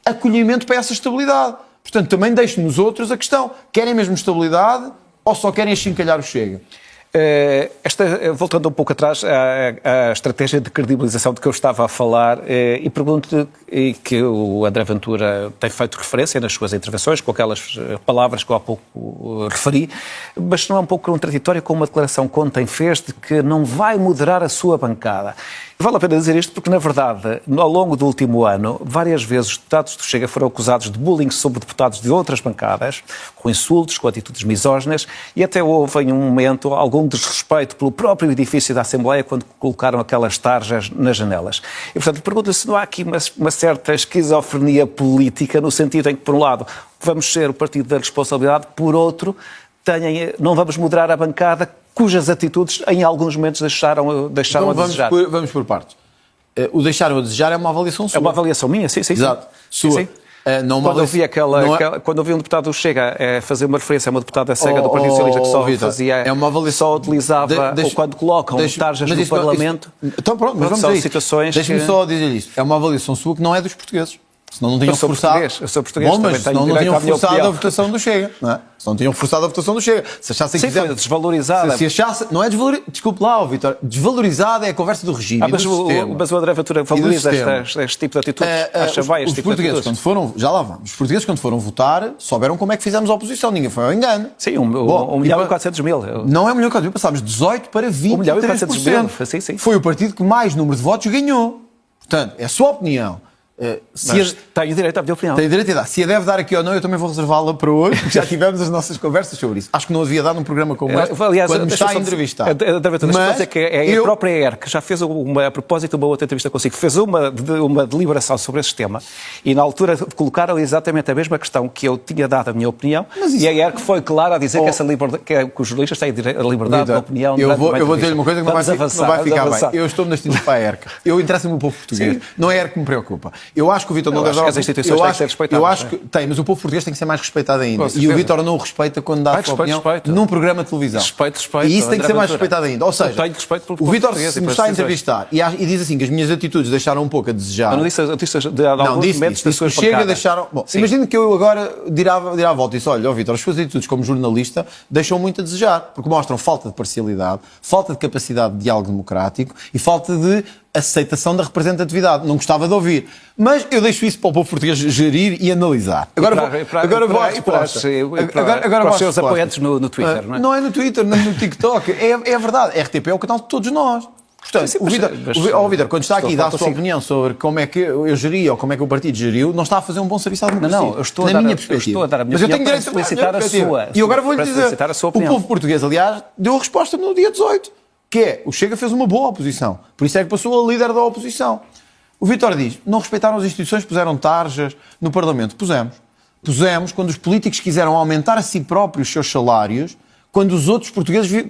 acolhimento para essa estabilidade. Portanto, também deixe-nos outros a questão, querem mesmo estabilidade ou só querem achincalhar o Chega? Voltando um pouco atrás à estratégia de credibilização de que eu estava a falar, e pergunto-lhe, e que o André Ventura tem feito referência nas suas intervenções, com aquelas palavras que eu há pouco referi, mas não é um pouco contraditório com uma declaração que ontem fez de que não vai moderar a sua bancada. Vale a pena dizer isto porque, na verdade, ao longo do último ano, várias vezes os deputados do Chega foram acusados de bullying sobre deputados de outras bancadas, com insultos, com atitudes misóginas, e até houve, em um momento, algum desrespeito pelo próprio edifício da Assembleia quando colocaram aquelas tarjas nas janelas. E, portanto, pergunto-lhe se não há aqui uma certa esquizofrenia política, no sentido em que, por um lado, vamos ser o partido da responsabilidade, por outro, não vamos moderar a bancada, cujas atitudes em alguns momentos deixaram então, a desejar. Vamos por partes. O deixaram a desejar é uma avaliação sua. É uma avaliação minha, sim. Exato. Sua. Sim. Quando eu vi um deputado do Chega fazer uma referência a uma deputada cega do Partido Socialista que só fazia, só utilizava, ou quando colocam tarjas no Parlamento, então pronto, mas vamos são a isso. situações Deixa-me só dizer isto. É uma avaliação sua que não é dos portugueses. Senão não tinham forçado. Eu sou português, bom, mas também senão não tinham forçado a votação do Chega, não é? Se não tinham forçado a votação do Chega. Se achassem que foi desvalorizada. Se achasse, não é desvalorizada. Desculpe lá, Vítor. Desvalorizada é a conversa do regime. Mas o André Ventura valoriza este tipo de atitudes. Acha bem este tipo de atitudes. Quando foram, já lá vamos. Os portugueses, quando foram votar, souberam como é que fizemos a oposição. Ninguém foi ao engano. Sim, 1.400.000. Não é 1.400.000. Passámos 18 para 23%. 1.400.000. Foi o partido que mais número de votos ganhou. Portanto, é a sua opinião. Tenho direito à minha opinião. Tenho direito a dar. Se a deve dar aqui ou não, eu também vou reservá-la para hoje, porque já tivemos as nossas conversas sobre isso. Acho que não havia dado num programa como este, quando me está a entrevistar. Mas é que a própria ERC já fez a propósito de uma outra entrevista consigo, fez uma deliberação sobre esse tema e na altura colocaram exatamente a mesma questão que eu tinha dado a minha opinião e a ERC foi clara a dizer que os jornalistas têm a liberdade de opinião. Eu vou dizer-lhe uma coisa que não vai ficar bem. Eu estou nascido para a ERC. Eu interessa-me o povo português. Não é a ERC que me preocupa. Eu acho que o Vítor não deve dar... as instituições têm que ser respeitadas. Eu acho que tem, mas o povo português tem que ser mais respeitado ainda. E o Vítor não o respeita quando dá a sua opinião num programa de televisão. Respeito. E isso tem que ser mais respeitado ainda. Ou seja, o Vítor se me está a entrevistar e diz assim que as minhas atitudes deixaram um pouco a desejar. Eu não disse de alguns momentos das suas Chega deixaram... Bom, imagino que eu agora dirá a volta e disse, olha, Vítor, as suas atitudes como jornalista deixam muito a desejar, porque mostram falta de parcialidade, falta de capacidade de diálogo democrático e falta de aceitação da representatividade. Não gostava de ouvir. Mas eu deixo isso para o povo português gerir e analisar. Agora vou à resposta. Para os seus apoiantes no Twitter, não é? Não é no Twitter, nem no TikTok. É verdade. A RTP é o canal de todos nós. Portanto, o Vítor, quando está aqui e dá a sua opinião sobre como é que eu geri ou como é que o partido geriu, não está a fazer um bom serviço à democracia. Não, eu estou a dar a minha opinião para solicitar a sua. E agora vou-lhe dizer, o povo português, aliás, deu a resposta no dia 18. Que é, o Chega fez uma boa oposição. Por isso é que passou a líder da oposição. O Vítor diz, não respeitaram as instituições, puseram tarjas no Parlamento. Pusemos quando os políticos quiseram aumentar a si próprios os seus salários, quando os outros portugueses,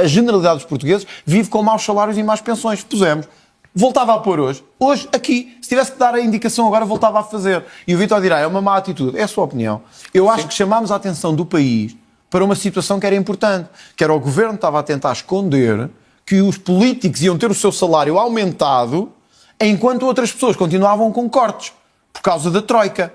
a generalidade dos portugueses, vive com maus salários e más pensões. Pusemos. Voltava a pôr hoje. Hoje, aqui, se tivesse que dar a indicação agora, voltava a fazer. E o Vítor dirá, é uma má atitude. É a sua opinião. Eu acho que chamámos a atenção do país para uma situação que era importante, que era o governo que estava a tentar esconder que os políticos iam ter o seu salário aumentado enquanto outras pessoas continuavam com cortes por causa da Troika.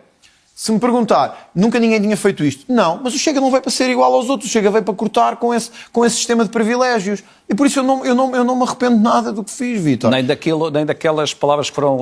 Se me perguntar, nunca ninguém tinha feito isto. Não, mas o Chega não veio para ser igual aos outros. O Chega veio para cortar com esse sistema de privilégios. E por isso eu não me arrependo nada do que fiz, Vítor. Nem daquelas palavras que foram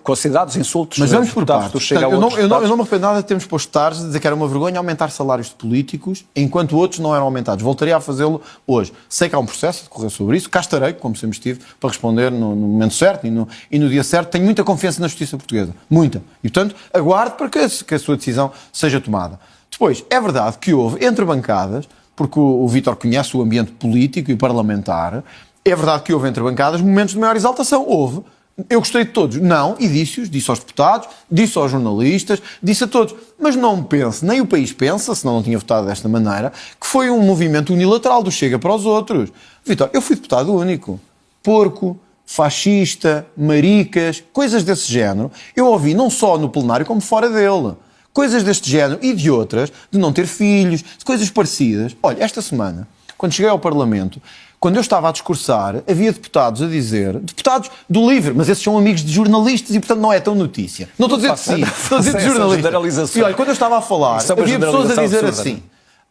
considerados insultos. Mas vamos por partes. Eu não me arrependo nada de termos posto tarde, de dizer que era uma vergonha aumentar salários de políticos enquanto outros não eram aumentados. Voltaria a fazê-lo hoje. Sei que há um processo de correr sobre isso. Cá estarei, como sempre estive, para responder no momento certo e no dia certo. Tenho muita confiança na justiça portuguesa. Muita. E, portanto, aguardo para que a sua decisão seja tomada. Depois, é verdade que houve, entre bancadas, porque o Vítor conhece o ambiente político e parlamentar, é verdade que houve entre bancadas momentos de maior exaltação. Houve. Eu gostei de todos. Não, e disse-os, disse aos deputados, disse aos jornalistas, disse a todos. Mas não pense, nem o país pensa, senão não tinha votado desta maneira, que foi um movimento unilateral do Chega para os outros. Vítor, eu fui deputado único. Porco, fascista, maricas, coisas desse género. Eu ouvi não só no plenário como fora dele. Coisas deste género e de outras, de não ter filhos, de coisas parecidas. Olha, esta semana, quando cheguei ao Parlamento, quando eu estava a discursar, havia deputados a dizer, deputados do LIVRE, mas esses são amigos de jornalistas e, portanto, não é tão notícia. Não estou a dizer de si, estou a dizer de jornalistas. E olha, quando eu estava a falar, havia pessoas a dizer assim,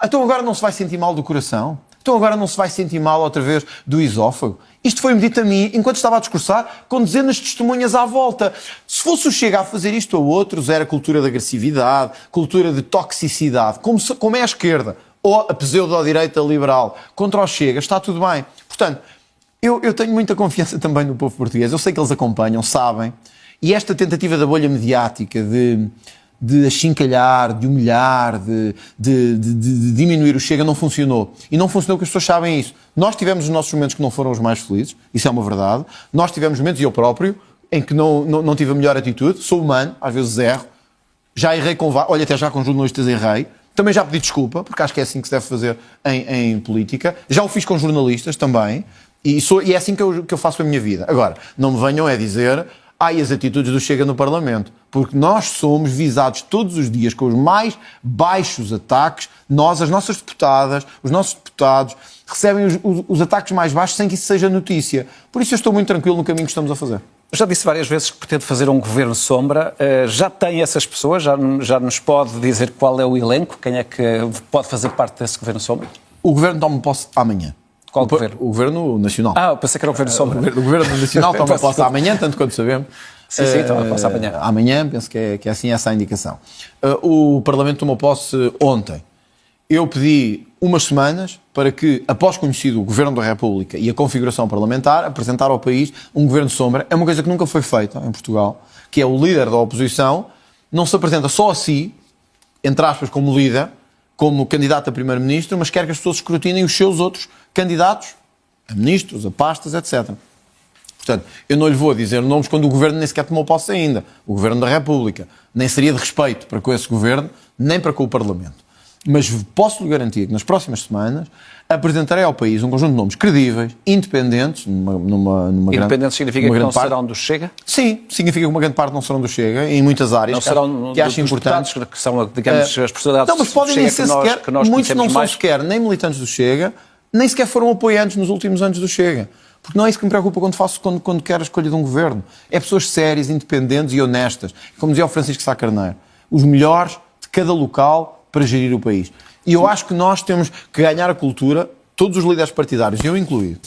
então agora não se vai sentir mal do coração? Então agora não se vai sentir mal outra vez do esófago? Isto foi-me dito a mim enquanto estava a discursar com dezenas de testemunhas à volta. Se fosse o Chega a fazer isto a outros, era cultura de agressividade, cultura de toxicidade, como é a esquerda, ou a pseudo-direita liberal, contra o Chega, está tudo bem. Portanto, eu tenho muita confiança também no povo português. Eu sei que eles acompanham, sabem. E esta tentativa da bolha mediática de achincalhar, de humilhar, de diminuir o Chega não funcionou. E não funcionou porque as pessoas sabem isso. Nós tivemos os nossos momentos que não foram os mais felizes, isso é uma verdade. Nós tivemos momentos, e eu próprio, em que não tive a melhor atitude. Sou humano, às vezes erro. Já errei olha, até já com jornalistas errei. Também já pedi desculpa, porque acho que é assim que se deve fazer em política. Já o fiz com jornalistas também. E é assim que eu faço a minha vida. Agora, não me venham a dizer... e as atitudes do Chega no Parlamento. Porque nós somos visados todos os dias com os mais baixos ataques. Nós, as nossas deputadas, os nossos deputados, recebem os ataques mais baixos sem que isso seja notícia. Por isso eu estou muito tranquilo no caminho que estamos a fazer. Já disse várias vezes que pretende fazer um governo sombra. Já tem essas pessoas? Já nos pode dizer qual é o elenco? Quem é que pode fazer parte desse governo sombra? O governo toma posse amanhã. Qual governo? O governo nacional. Eu pensei que era o governo sombra. O governo nacional toma posse amanhã, tanto quanto sabemos. Sim, toma posse amanhã. Amanhã, penso que é assim essa a indicação. O Parlamento tomou posse ontem. Eu pedi umas semanas para que, após conhecido o Governo da República e a configuração parlamentar, apresentar ao país um governo sombra. É uma coisa que nunca foi feita em Portugal, que é o líder da oposição não se apresenta só a si, entre aspas, como líder, como candidato a primeiro-ministro, mas quer que as pessoas escrutinem os seus outros candidatos a ministros, a pastas, etc. Portanto, eu não lhe vou dizer nomes quando o Governo nem sequer tomou posse ainda. O Governo da República. Nem seria de respeito para com esse Governo, nem para com o Parlamento. Mas posso-lhe garantir que nas próximas semanas apresentarei ao país um conjunto de nomes credíveis, independentes, numa independentes significa que não serão do Chega? Sim, significa que uma grande parte não serão do Chega, em muitas áreas não serão que acho importantes. Que são, digamos, as personalidades não, mas podem nem ser sequer, que nós muitos não mais. são sequer nem militantes do Chega, nem sequer foram apoiantes nos últimos anos do Chega. Porque não é isso que me preocupa quando quero a escolha de um governo. É pessoas sérias, independentes e honestas. Como dizia o Francisco Sá Carneiro, os melhores de cada local para gerir o país. E eu acho que nós temos que ganhar a cultura, todos os líderes partidários, eu incluído,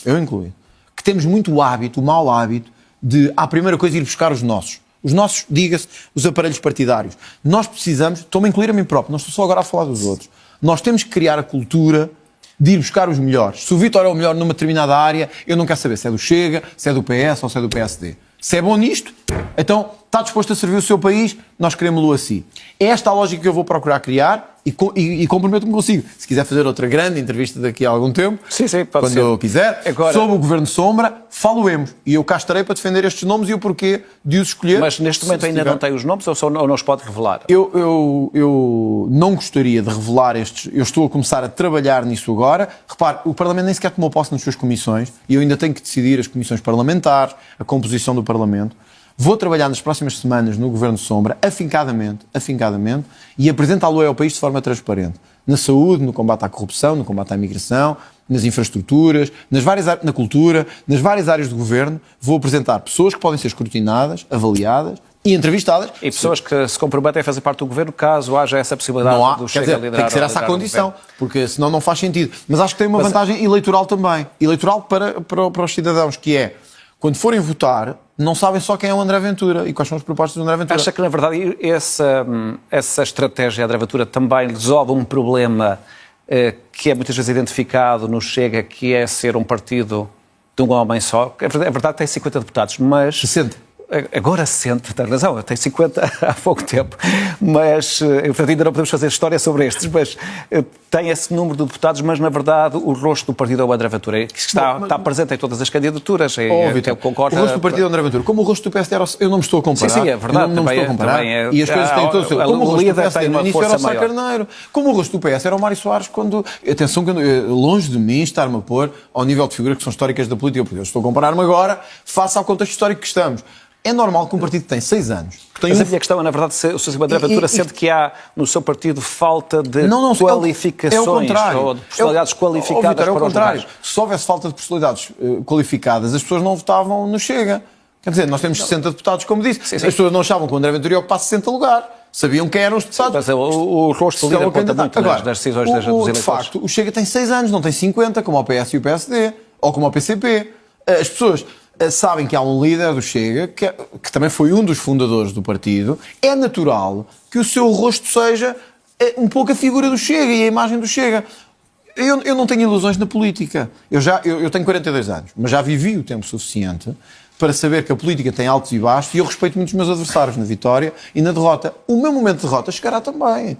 que temos muito o hábito, o mau hábito, de, à primeira coisa, ir buscar os nossos. Os nossos, diga-se, os aparelhos partidários. Nós precisamos, estou-me a incluir a mim próprio, não estou só agora a falar dos outros. Nós temos que criar a cultura de ir buscar os melhores. Se o Vítor é o melhor numa determinada área, eu não quero saber se é do Chega, se é do PS ou se é do PSD. Se é bom nisto, então está disposto a servir o seu país, nós queremos-lo assim. É esta a lógica que eu vou procurar criar e comprometo-me consigo. Se quiser fazer outra grande entrevista daqui a algum tempo, sim, pode quando ser. eu quiser, agora, sobre o Governo Sombra, falo-emos. E eu cá estarei para defender estes nomes e o porquê de os escolher. Mas neste momento ainda não tem os nomes ou não os pode revelar? Eu não gostaria de revelar estes. Eu estou a começar a trabalhar nisso agora. Repare, o Parlamento nem sequer tomou posse nas suas comissões e eu ainda tenho que decidir as comissões parlamentares, a composição do Parlamento. Vou trabalhar nas próximas semanas no Governo Sombra, afincadamente, e apresentá-lo ao país de forma transparente. Na saúde, no combate à corrupção, no combate à imigração, nas infraestruturas, na cultura, nas várias áreas do Governo. Vou apresentar pessoas que podem ser escrutinadas, avaliadas e entrevistadas. E pessoas que se comprometem a fazer parte do Governo, caso haja essa possibilidade não há, do Chega a liderar. Tem que ser essa a condição, porque senão não faz sentido. Mas acho que tem uma vantagem eleitoral também. Eleitoral para os cidadãos, que é, quando forem votar, não sabem só quem é o André Ventura e quais são as propostas do André Ventura. Acha que, na verdade, essa estratégia de André Ventura também resolve um problema que é muitas vezes identificado no Chega, que é ser um partido de um homem só? É verdade que tem 50 deputados, mas... 60. agora sente, tem razão, tem 50 há pouco tempo, mas ainda não podemos fazer história sobre estes, mas tem esse número de deputados, mas na verdade o rosto do partido é o André Ventura, que está presente em todas as candidaturas. Eu concordo. O rosto do partido é o André Ventura. Como o rosto do PSD eu não me estou a comparar. Sim, é verdade. Não me estou a comparar. E as coisas têm todo o seu. Como o rosto do PSD no início era o Sá Carneiro. Como o rosto do PS era o Mário Soares quando... Atenção, longe de mim estar-me a pôr ao nível de figuras que são históricas da política, porque eu estou a comparar-me agora face ao contexto histórico que estamos. É normal que um partido que tem 6 anos... Mas a minha questão é, na verdade, se o Sr. André Ventura sente que há no seu partido falta de qualificações ou de personalidades qualificadas para os lugares. Se houvesse falta de personalidades qualificadas, as pessoas não votavam no Chega. Quer dizer, nós temos 60 deputados, como disse. Sim. As pessoas não achavam que o André Ventura ia ocupar 60 lugares. Sabiam quem eram os deputados. Mas o rosto do líder conta muito das decisões dos eleitores. De facto, o Chega tem 6 anos, não tem 50, como o PS e o PSD, ou como o PCP. As pessoas sabem que há um líder do Chega, que também foi um dos fundadores do partido. É natural que o seu rosto seja um pouco a figura do Chega e a imagem do Chega. Eu não tenho ilusões na política. Eu tenho 42 anos, mas já vivi o tempo suficiente para saber que a política tem altos e baixos e eu respeito muito os meus adversários na vitória e na derrota. O meu momento de derrota chegará também.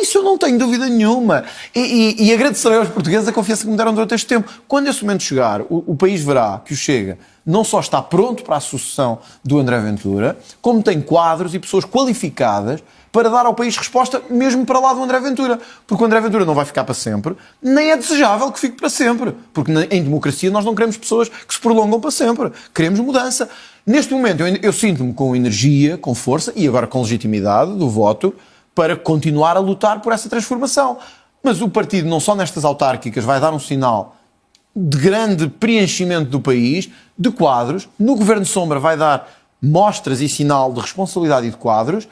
Isso eu não tenho dúvida nenhuma. E agradecerei aos portugueses a confiança que me deram durante este tempo. Quando esse momento chegar, o país verá que o Chega não só está pronto para a sucessão do André Ventura, como tem quadros e pessoas qualificadas para dar ao país resposta mesmo para lá do André Ventura. Porque o André Ventura não vai ficar para sempre, nem é desejável que fique para sempre. Porque em democracia nós não queremos pessoas que se prolongam para sempre. Queremos mudança. Neste momento eu sinto-me com energia, com força e agora com legitimidade do voto para continuar a lutar por essa transformação. Mas o partido, não só nestas autárquicas, vai dar um sinal de grande preenchimento do país, de quadros. No Governo Sombra vai dar mostras e sinal de responsabilidade e de quadros.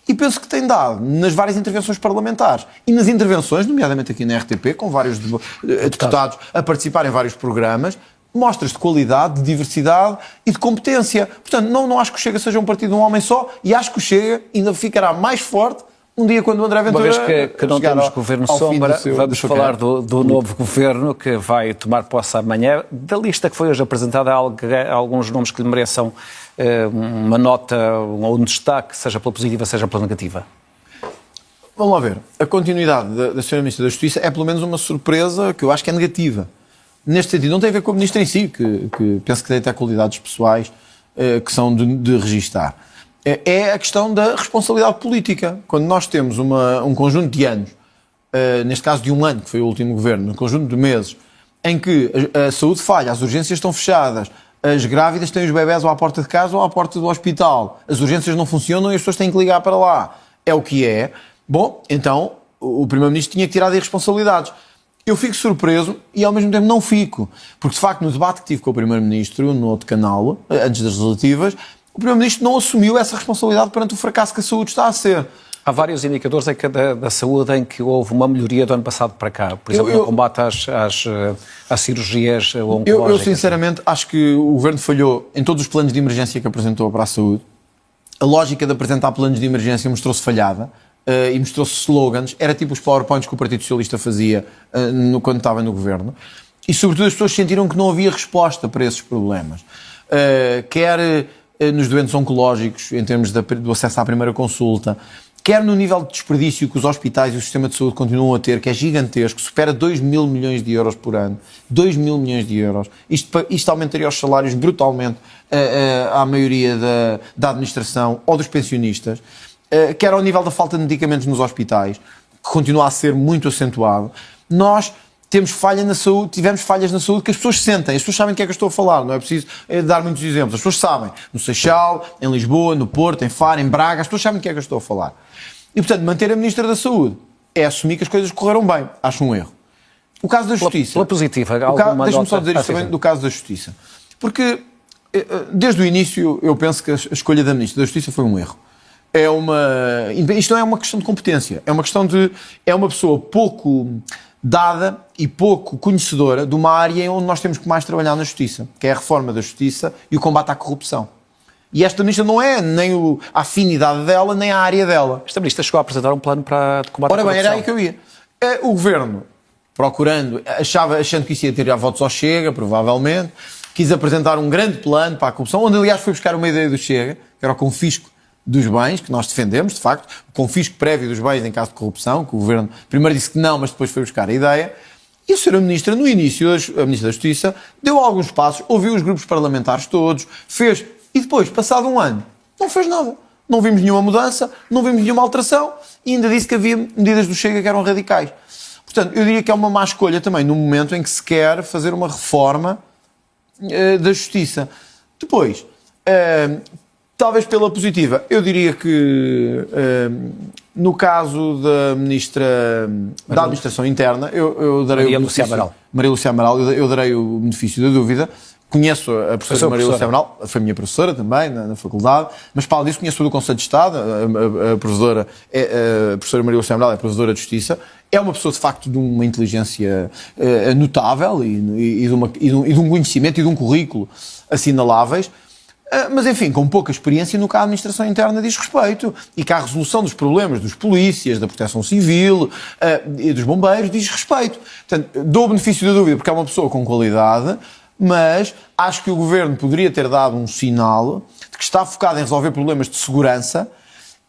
E penso que tem dado nas várias intervenções parlamentares e nas intervenções, nomeadamente aqui na RTP, com vários deputados a participar em vários programas, mostras de qualidade, de diversidade e de competência. Portanto, não acho que o Chega seja um partido de um homem só e acho que o Chega ainda ficará mais forte um dia quando o André Ventura... Uma vez que não temos Governo Sombra, vamos falar do novo Governo que vai tomar posse amanhã. Da lista que foi hoje apresentada, há alguns nomes que lhe mereçam uma nota ou um destaque, seja pela positiva, seja pela negativa? Vamos lá ver. A continuidade da Sra. Ministra da Justiça é pelo menos uma surpresa que eu acho que é negativa. Neste sentido, não tem a ver com a Ministra em si, que penso que tem até qualidades pessoais que são de registar. É a questão da responsabilidade política. Quando nós temos um conjunto de anos, neste caso de um ano, que foi o último governo, um conjunto de meses, em que a saúde falha, as urgências estão fechadas, as grávidas têm os bebés ou à porta de casa ou à porta do hospital, as urgências não funcionam e as pessoas têm que ligar para lá. É o que é. Bom, então o Primeiro-Ministro tinha que tirar de responsabilidades. Eu fico surpreso e ao mesmo tempo não fico, porque de facto no debate que tive com o Primeiro-Ministro, no outro canal, antes das legislativas, o Primeiro-Ministro não assumiu essa responsabilidade perante o fracasso que a saúde está a ser. Há vários indicadores da saúde em que houve uma melhoria do ano passado para cá. Por exemplo, no combate às cirurgias oncológicas. Eu sinceramente acho que o Governo falhou em todos os planos de emergência que apresentou para a saúde. A lógica de apresentar planos de emergência mostrou-se falhada e mostrou-se slogans. Era tipo os PowerPoints que o Partido Socialista fazia quando estava no Governo. E sobretudo as pessoas sentiram que não havia resposta para esses problemas. Quer nos doentes oncológicos, em termos do acesso à primeira consulta, quer no nível de desperdício que os hospitais e o sistema de saúde continuam a ter, que é gigantesco, supera 2 mil milhões de euros por ano. 2 mil milhões de euros. Isto aumentaria os salários brutalmente à maioria da administração ou dos pensionistas. Quer ao nível da falta de medicamentos nos hospitais, que continua a ser muito acentuado. Nós temos falha na saúde, tivemos falhas na saúde que as pessoas sentem, as pessoas sabem do que é que eu estou a falar, não é preciso dar muitos exemplos, as pessoas sabem, no Seixal, em Lisboa, no Porto, em Faro, em Braga, as pessoas sabem do que é que eu estou a falar. E, portanto, manter a Ministra da Saúde é assumir que as coisas correram bem, acho um erro. O caso da Justiça... Pela positiva, deixa-me só dizer isto também do caso da Justiça, porque desde o início eu penso que a escolha da Ministra da Justiça foi um erro. Isto não é uma questão de competência, é uma questão de... É uma pessoa pouco dada e pouco conhecedora de uma área onde nós temos que mais trabalhar na Justiça, que é a reforma da Justiça e o combate à corrupção. E esta ministra não é nem a afinidade dela, nem a área dela. Esta ministra chegou a apresentar um plano para combate à corrupção. Ora bem, era aí que eu ia. O Governo, achando que isso ia tirar votos ao Chega, provavelmente, quis apresentar um grande plano para a corrupção, onde aliás foi buscar uma ideia do Chega, que era o confisco dos bens, que nós defendemos, de facto, o confisco prévio dos bens em caso de corrupção, que o Governo primeiro disse que não, mas depois foi buscar a ideia. E a Sra. Ministra, no início, a Ministra da Justiça, deu alguns passos, ouviu os grupos parlamentares todos, fez, e depois, passado um ano, não fez nada. Não vimos nenhuma mudança, não vimos nenhuma alteração, e ainda disse que havia medidas do Chega que eram radicais. Portanto, eu diria que é uma má escolha também no momento em que se quer fazer uma reforma da Justiça. Depois, talvez pela positiva, eu diria que no caso da Ministra da Administração Interna, eu darei Maria o Lúcia benefício, Amaral. Maria Lúcia Amaral, eu darei o benefício da dúvida. Conheço a professora Maria Lúcia Amaral, foi minha professora também na faculdade, mas para além disso conheço do Conselho de Estado, a professora Maria Lúcia Amaral é professora de Justiça, é uma pessoa de facto de uma inteligência notável e de um conhecimento e de um currículo assinaláveis, mas enfim, com pouca experiência no que a administração interna diz respeito e que a resolução dos problemas dos polícias, da proteção civil e dos bombeiros diz respeito. Portanto, dou o benefício da dúvida porque é uma pessoa com qualidade, mas acho que o Governo poderia ter dado um sinal de que está focado em resolver problemas de segurança.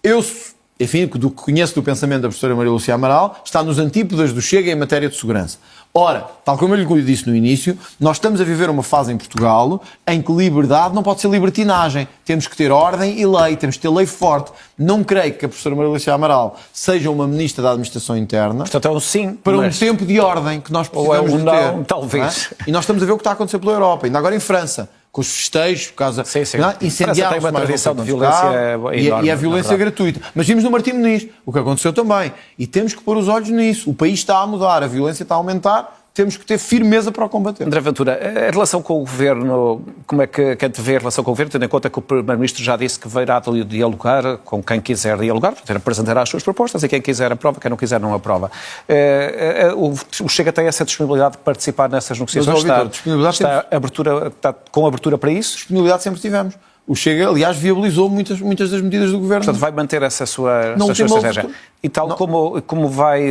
Eu, enfim, do que conheço do pensamento da professora Maria Lúcia Amaral, está nos antípodas do Chega em matéria de segurança. Ora, tal como eu lhe disse no início, nós estamos a viver uma fase em Portugal em que liberdade não pode ser libertinagem. Temos que ter ordem e lei, temos que ter lei forte. Não creio que a professora Maria Lúcia Amaral seja uma ministra da Administração Interna. Portanto, é um sim, para mas... um tempo de ordem que nós precisamos ou é um de não, ter. talvez. Não é? E nós estamos a ver o que está a acontecer pela Europa, ainda agora em França, com os festejos, por causa incendiados, tem uma tradição de violência enorme, e a violência gratuita. Mas vimos no Martim Muniz o que aconteceu também. E temos que pôr os olhos nisso. O país está a mudar, a violência está a aumentar. Temos que ter firmeza para o combater. André Ventura, a relação com o Governo, como é que antevê a relação com o Governo, tendo em conta que o Primeiro-Ministro já disse que virá dialogar com quem quiser dialogar, portanto, apresentará as suas propostas e quem quiser aprova, quem não quiser não aprova. O Chega tem essa disponibilidade de participar nessas negociações? Mas, está com abertura para isso? Disponibilidade sempre tivemos. O Chega, aliás, viabilizou muitas das medidas do Governo. Portanto, vai manter essa sua estratégia. E tal como vai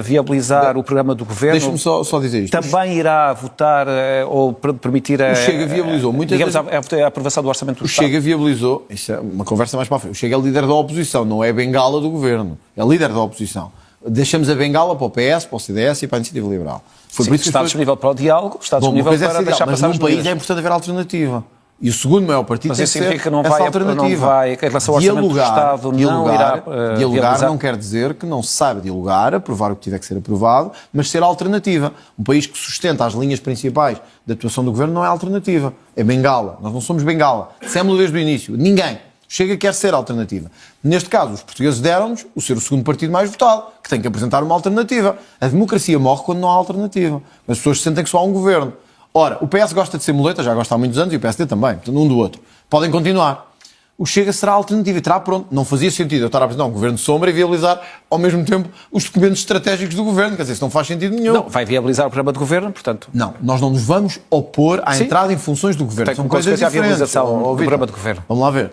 viabilizar o programa do Governo... Deixa-me só dizer isto. Também irá votar ou permitir o Chega viabilizou muitas a aprovação do Orçamento do Estado. O Chega viabilizou... Isso é uma conversa mais para a frente. O Chega é líder da oposição, não é a bengala do Governo. É líder da oposição. Deixamos a bengala para o PS, para o CDS e para a Iniciativa Liberal. Foi por isso que está disponível para o diálogo, está disponível para deixar passar mas num país é importante haver alternativa. E o segundo maior partido tem que ser que não essa vai, alternativa. Não vai, em relação ao Orçamento do Estado, não irá dialogar não quer dizer que não se saiba dialogar, aprovar o que tiver que ser aprovado, mas ser alternativa. Um país que sustenta as linhas principais da atuação do Governo não é alternativa. É bengala. Nós não somos bengala. Dissemos-lo desde o início. Ninguém. Chega quer ser alternativa. Neste caso, os portugueses deram-nos o ser o segundo partido mais votado, que tem que apresentar uma alternativa. A democracia morre quando não há alternativa. As pessoas sentem que só há um governo. Ora, o PS gosta de ser muleta, já gosta há muitos anos, e o PSD também, portanto, um do outro. Podem continuar. O Chega será a alternativa e terá pronto. Não fazia sentido eu estar a apresentar um governo de sombra e viabilizar, ao mesmo tempo, os documentos estratégicos do governo. Quer dizer, isso não faz sentido nenhum. Não, vai viabilizar o programa de governo, portanto... Não, nós não nos vamos opor à entrada em funções do governo. São coisas diferentes. A viabilização do programa de governo. Vamos lá ver.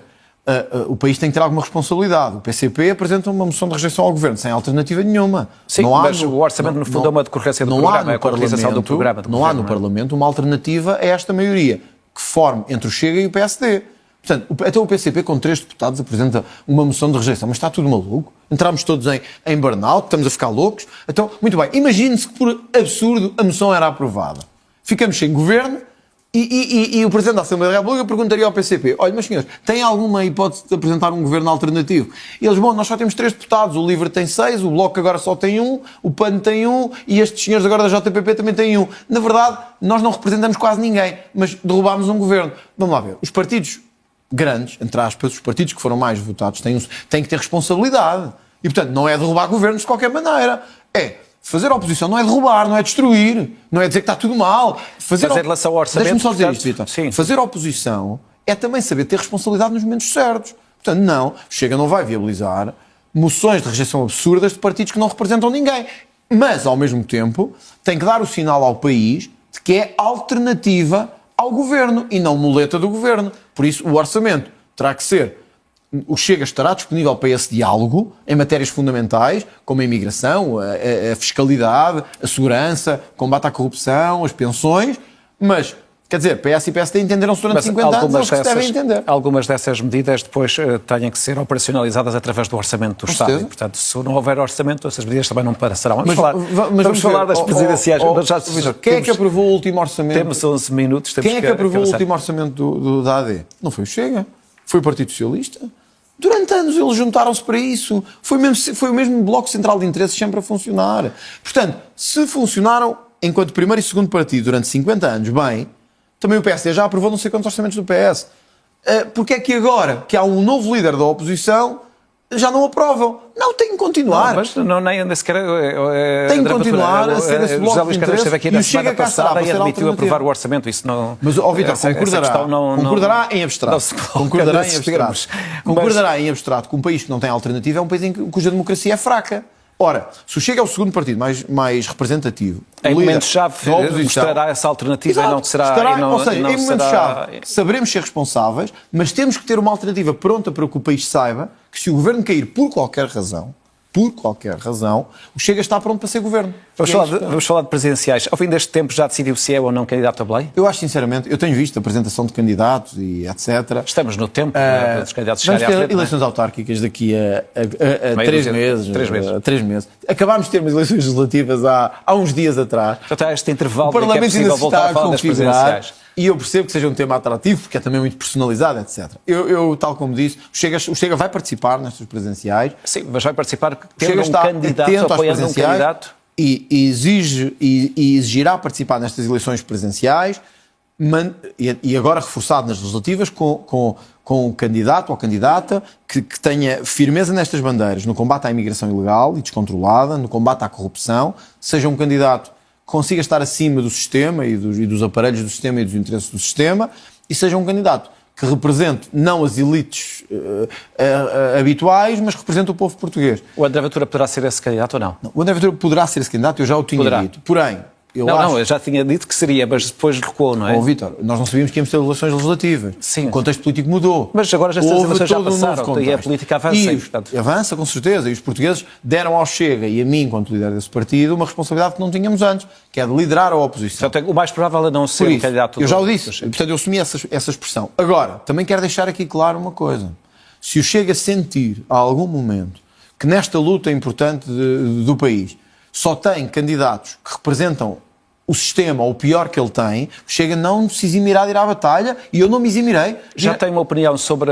O país tem que ter alguma responsabilidade. O PCP apresenta uma moção de rejeição ao governo, sem alternativa nenhuma. Sim, não há mas o orçamento, no fundo, é uma decorrência do programa, é a concretização do programa. Não há no Parlamento uma alternativa a esta maioria, que forme entre o Chega e o PSD. Portanto, até o PCP, com 3 deputados, apresenta uma moção de rejeição. Mas está tudo maluco? Entramos todos em burnout, estamos a ficar loucos. Então, muito bem, imagine-se que, por absurdo, a moção era aprovada. Ficamos sem governo. E o Presidente da Assembleia da República perguntaria ao PCP: olha, meus senhores, tem alguma hipótese de apresentar um governo alternativo? E eles: bom, nós só temos 3 deputados, o LIVRE tem 6, o Bloco agora só tem 1, o PAN tem 1 e estes senhores agora da JPP também têm 1. Na verdade, nós não representamos quase ninguém, mas derrubámos um governo. Vamos lá ver. Os partidos grandes, entre aspas, os partidos que foram mais votados têm que ter responsabilidade. E, portanto, não é derrubar governos de qualquer maneira. Fazer oposição não é derrubar, não é destruir, não é dizer que está tudo mal. Mas em relação ao orçamento... Deixa-me só dizer isto, Vitor. Sim. Fazer oposição é também saber ter responsabilidade nos momentos certos. Portanto, não, Chega não vai viabilizar moções de rejeição absurdas de partidos que não representam ninguém. Mas, ao mesmo tempo, tem que dar o sinal ao país de que é alternativa ao governo e não muleta do governo. Por isso, o orçamento terá que ser... O Chega estará disponível para esse diálogo em matérias fundamentais, como a imigração, a fiscalidade, a segurança, o combate à corrupção, as pensões, mas Quer dizer, PS e PSD entenderam-se durante 50 anos, eles que se devem entender. Algumas dessas medidas depois têm que ser operacionalizadas através do orçamento do Estado. E, portanto, se não houver orçamento, essas medidas também não passarão. Vamos falar das presidenciais. Quem é que aprovou o último orçamento? Temos 11 minutos. Quem é que aprovou o último orçamento da AD? Não foi o Chega, foi o Partido Socialista. Durante anos eles juntaram-se para isso. Foi o mesmo Bloco Central de Interesses sempre a funcionar. Portanto, se funcionaram enquanto primeiro e segundo partido durante 50 anos, bem, também o PSD já aprovou não sei quantos orçamentos do PS. Porque é que agora, que há um novo líder da oposição, já não aprovam? Não, tem que continuar. Não, mas nem sequer... tem que continuar a ser esse bloco de interesses. Esteve aqui na semana passada e admitiu aprovar o orçamento. Isso não... Mas, Vítor, concordará em abstrato. Concordará em abstrato que um país que não tem alternativa é um país cuja democracia é fraca. Ora, se o Chega é o segundo partido mais representativo, em momento-chave mostrará essa alternativa. Exato, e não será... ou seja, em momento-chave saberemos ser responsáveis, mas temos que ter uma alternativa pronta para que o país saiba que se o governo cair por qualquer razão, o Chega está pronto para ser governo. Vamos falar de presidenciais. Ao fim deste tempo já decidiu se é ou não candidato a Belém? Eu acho, sinceramente, eu tenho visto a apresentação de candidatos e etc. Estamos no tempo dos candidatos chegarem à frente. Vamos ter eleições autárquicas daqui a 3 meses. Acabámos de ter umas eleições legislativas há uns dias atrás. Portanto, há este intervalo o Parlamento é possível voltar a falar das presidenciais. E eu percebo que seja um tema atrativo, porque é também muito personalizado, etc. Eu tal como disse, o Chega vai participar nestas presidenciais. Sim, mas vai participar tendo um candidato, apoiando um candidato. E exigirá participar nestas eleições presidenciais e agora reforçado nas legislativas com um candidato ou candidata que tenha firmeza nestas bandeiras, no combate à imigração ilegal e descontrolada, no combate à corrupção, seja um candidato que consiga estar acima do sistema e dos aparelhos do sistema e dos interesses do sistema e seja um candidato que represente não as elites habituais, mas represente o povo português. O André Ventura poderá ser esse candidato ou não? O André Ventura poderá ser esse candidato, eu já o tinha dito. Porém, eu já tinha dito que seria, mas depois recuou, não é? Vítor, nós não sabíamos que íamos ter eleições legislativas. Sim. O contexto político mudou. Mas agora já essas eleições já passaram e a política avança. Portanto... Avança, com certeza. E os portugueses deram ao Chega e a mim, enquanto líder desse partido, uma responsabilidade que não tínhamos antes, que é de liderar a oposição. Portanto, o mais provável é não ser um candidato... Eu já o disse. Portanto, eu assumi essa expressão. Agora, também quero deixar aqui claro uma coisa. Se o Chega sentir, a algum momento, que nesta luta importante do país só tem candidatos que representam o sistema, ou o pior que ele tem, o Chega não se eximirá de ir à batalha e eu não me eximirei. Já tem uma opinião sobre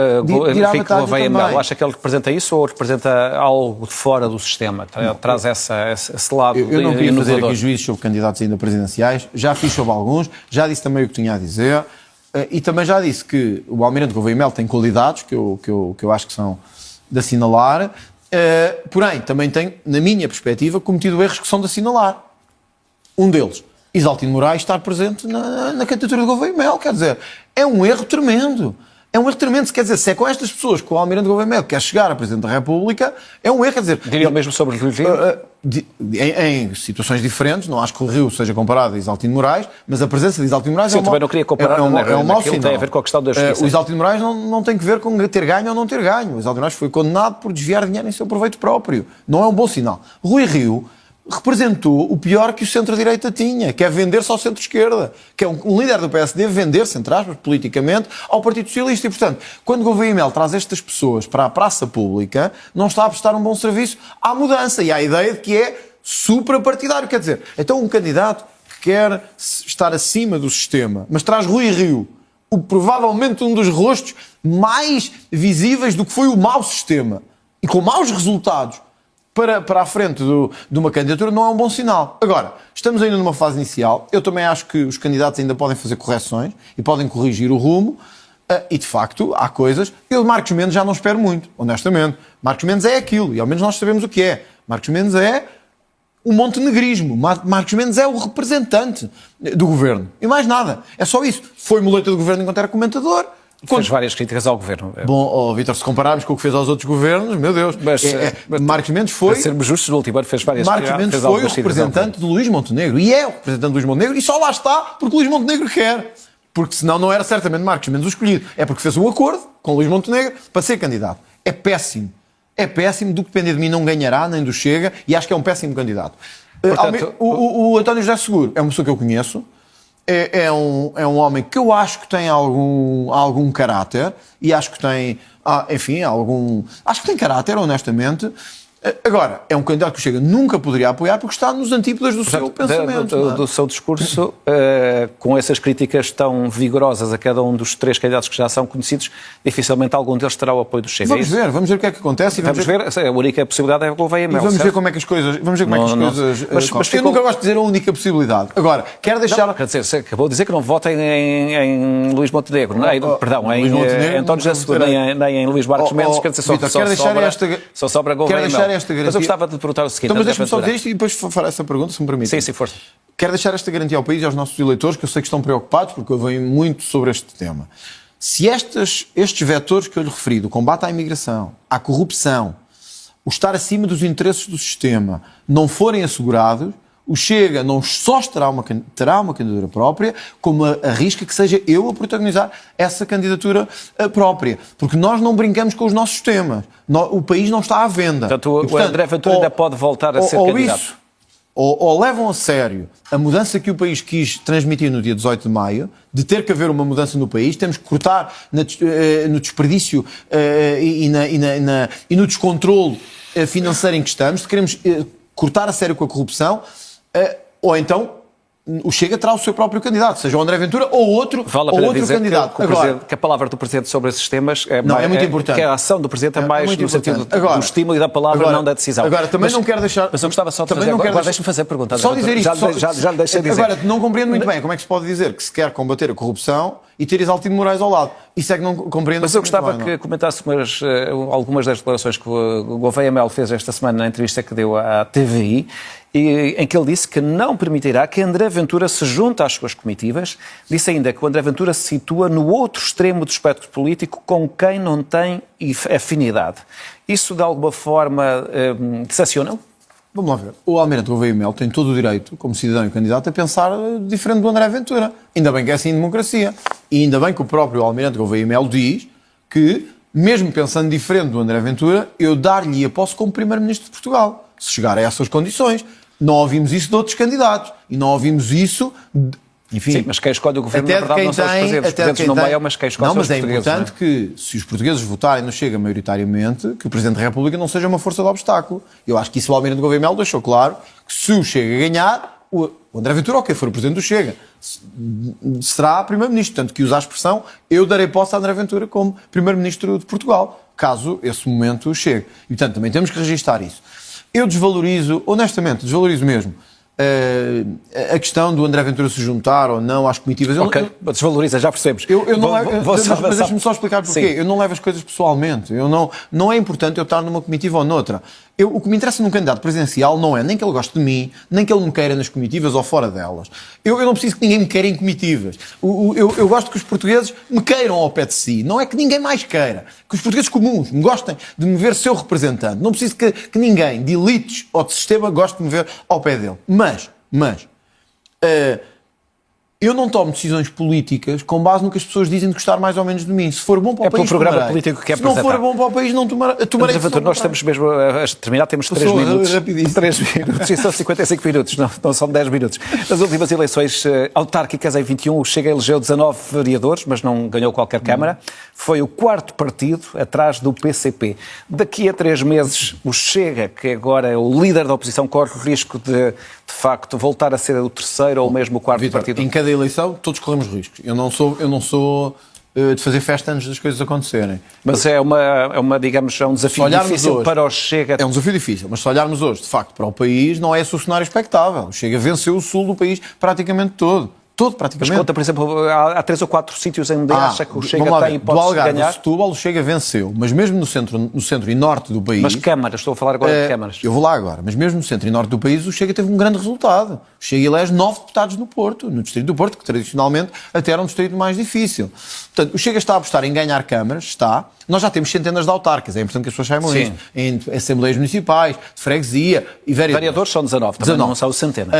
Henrique Gouveia Melo? Acha que ele representa isso ou representa algo de fora do sistema? Traz esse lado eu não queria fazer aqui juízos sobre candidatos ainda presidenciais, já fiz sobre alguns, já disse também o que tinha a dizer e também já disse que o Almirante Gouveia Melo tem qualidades que eu acho que são de assinalar, porém também tem, na minha perspectiva, cometido erros que são de assinalar. Um deles, Isaltino Moraes estar presente na candidatura de Gouveia Melo, quer dizer, é um erro tremendo. É um erro tremendo, quer dizer, se é com estas pessoas que o Almirante Gouveia Melo quer chegar a Presidente da República, é um erro, quer dizer... Diria o mesmo sobre Rui Rio? Em situações diferentes, não acho que o Rio seja comparado a Isaltino Moraes, mas a presença de Isaltino Moraes também não queria comparar, é um mau sinal. Tem a ver com a questão da justiça. O Isaltino Moraes não tem que ver com ter ganho ou não ter ganho. O Isaltino Moraes foi condenado por desviar dinheiro em seu proveito próprio. Não é um bom sinal. Rui Rio representou o pior que o centro-direita tinha, que é vender-se ao centro-esquerda, que é um líder do PSD vender-se, entre aspas, politicamente, ao Partido Socialista. E, portanto, quando Gouveia Melo traz estas pessoas para a praça pública, não está a prestar um bom serviço à mudança e à ideia de que é suprapartidário. Quer dizer, então um candidato que quer estar acima do sistema, mas traz Rui Rio, provavelmente um dos rostos mais visíveis do que foi o mau sistema, e com maus resultados, para a frente de uma candidatura não é um bom sinal. Agora, estamos ainda numa fase inicial. Eu também acho que os candidatos ainda podem fazer correções e podem corrigir o rumo. E, de facto, há coisas... Eu de Marcos Mendes já não espero muito, honestamente. Marcos Mendes é aquilo, e ao menos nós sabemos o que é. Marcos Mendes é o montenegrismo. Marcos Mendes é o representante do governo. E mais nada. É só isso. Foi muleta do governo enquanto era comentador. Fez várias críticas ao governo. Bom, Vítor, se compararmos com o que fez aos outros governos, meu Deus. Mas Marcos Mendes foi... Para sermos justos, no último ano fez várias críticas. Marcos Mendes foi o representante de Luís Montenegro. E é o representante de Luís Montenegro. E só lá está porque Luís Montenegro quer. Porque senão não era certamente Marcos Mendes o escolhido. É porque fez um acordo com Luís Montenegro para ser candidato. É péssimo. É péssimo. Do que depender de mim não ganhará, nem do Chega. E acho que é um péssimo candidato. Portanto, o António José Seguro é uma pessoa que eu conheço. é um homem que eu acho que tem algum caráter e acho que tem, enfim, acho que tem caráter, honestamente. Agora, é um candidato que o Chega nunca poderia apoiar porque está nos antípodas do seu pensamento. Do seu discurso, com essas críticas tão vigorosas a cada um dos 3 candidatos que já são conhecidos, dificilmente algum deles terá o apoio do Chega. Vamos ver o que é que acontece. Vamos ver, a única possibilidade é o Gouveia Mel. Vamos ver como é que as coisas... Mas eu nunca gosto de dizer a única possibilidade. Agora, quero deixar... Não, quer dizer, você acabou de dizer que não votem em Luís Montenegro, em António José Seguro, nem em Luís Marques Mendes, quer dizer, só sobra Gouveia Mel. Mas eu gostava de perguntar o seguinte... Então, mas deixa-me só dizer isto e depois farei essa pergunta, se me permite. Sim, força. Quero deixar esta garantia ao país e aos nossos eleitores, que eu sei que estão preocupados, porque eu venho muito sobre este tema. Se estes vetores que eu lhe referi, do combate à imigração, à corrupção, o estar acima dos interesses do sistema, não forem assegurados, o Chega não só terá uma candidatura própria, como arrisca que seja eu a protagonizar essa candidatura própria. Porque nós não brincamos com os nossos temas. O país não está à venda. Portanto, o André Ventura ainda pode voltar a ser candidato. Ou levam a sério a mudança que o país quis transmitir no dia 18 de maio, de ter que haver uma mudança no país, temos que cortar no desperdício e no descontrole financeiro em que estamos, queremos cortar a sério com a corrupção, ou então o Chega terá o seu próprio candidato, seja o André Ventura ou outro candidato. Que a palavra do Presidente sobre esses temas é muito importante. Que a ação do Presidente é mais no sentido do estímulo e da palavra, não da decisão. Agora, também não quero deixar... Mas eu gostava só de fazer... Agora deixa-me fazer a pergunta. Só dizer isto. Já lhe deixei dizer. Agora, não compreendo muito bem como é que se pode dizer que se quer combater a corrupção e ter Isaltino Moraes ao lado. Isso é que não compreendo. Mas eu gostava que comentasse algumas das declarações que o Gouveia Mel fez esta semana na entrevista que deu à TVI, em que ele disse que não permitirá que André Ventura se junte às suas comitivas. Disse ainda que o André Ventura se situa no outro extremo do espectro político com quem não tem afinidade. Isso, de alguma forma, decepciona-o? Vamos lá ver. O Almirante Gouveia Mel tem todo o direito, como cidadão e candidato, a pensar diferente do André Ventura. Ainda bem que é assim em democracia. E ainda bem que o próprio Almirante Gouveia Mel diz que, mesmo pensando diferente do André Ventura, eu dar-lhe a posse como Primeiro-Ministro de Portugal, se chegar a essas condições. Não ouvimos isso de outros candidatos. E não ouvimos isso... Enfim, sim, mas quem escolhe o governo, na verdade, não são os presidentes. Os presidentes não meiam, mas quem escolhe são os portugueses. Não, mas é importante que, se os portugueses votarem no Chega maioritariamente, que o Presidente da República não seja uma força de obstáculo. Eu acho que isso o Almirante Gouveia Mel deixou claro, que se o Chega ganhar, o André Ventura, ou quem for o Presidente do Chega, será Primeiro-Ministro. Tanto que usa a expressão, eu darei posse a André Ventura como Primeiro-Ministro de Portugal, caso esse momento chegue. E, portanto, também temos que registrar isso. Eu desvalorizo, honestamente, mesmo, a questão do André Ventura se juntar ou não às comitivas. Ok, desvaloriza, já percebemos. Mas deixa-me só explicar porquê. Sim. Eu não levo as coisas pessoalmente. Não é importante eu estar numa comitiva ou noutra. O que me interessa num candidato presidencial não é nem que ele goste de mim, nem que ele me queira nas comitivas ou fora delas. Eu não preciso que ninguém me queira em comitivas. Eu gosto que os portugueses me queiram ao pé de si. Não é que ninguém mais queira. Que os portugueses comuns me gostem de me ver seu representante. Não preciso que ninguém, de elites ou de sistema, goste de me ver ao pé dele. Mas eu não tomo decisões políticas com base no que as pessoas dizem de gostar mais ou menos de mim. Se for bom para o país, pelo programa político que é apresentar. Se não for bom para o país, não tomarei. Nós estamos mesmo a terminar, temos 3 minutos. 3 minutos, e são 55 minutos, não são 10 minutos. Nas últimas eleições autárquicas, em 21, o Chega elegeu 19 vereadores, mas não ganhou qualquer Câmara. Foi o 4º partido, atrás do PCP. Daqui a 3 meses, o Chega, que agora é o líder da oposição, corre o risco de facto, voltar a ser o 3º ou mesmo o 4º partido? Em cada eleição, todos corremos riscos. Eu não sou de fazer festa antes das coisas acontecerem. Mas digamos, é um desafio difícil hoje, para o Chega. É um desafio difícil, mas se olharmos hoje, de facto, para o país, não é esse o cenário expectável. O Chega venceu o sul do país praticamente todo. Praticamente. Mas conta, por exemplo, há 3 ou 4 sítios em onde acha que o Chega tem hipótese de ganhar? Do Setúbal, o Chega venceu, mas mesmo no centro e norte do país... Mas câmaras, estou a falar agora de câmaras. Eu vou lá agora, mas mesmo no centro e norte do país, o Chega teve um grande resultado. O Chega elege 9 deputados no Porto, no distrito do Porto, que tradicionalmente até era um distrito mais difícil. Portanto, o Chega está a apostar em ganhar câmaras, está... Nós já temos centenas de autárquicas, é importante que as pessoas saibam isso. Em assembleias municipais, de freguesia e vereadores são 19, também não são centenas.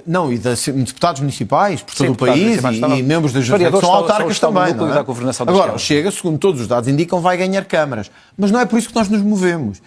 Não, e de deputados municipais por todo o país e membros da justiça são autárquicas também. Não é? Agora, o Chega, segundo todos os dados indicam, vai ganhar câmaras. Mas não é por isso que nós nos movemos.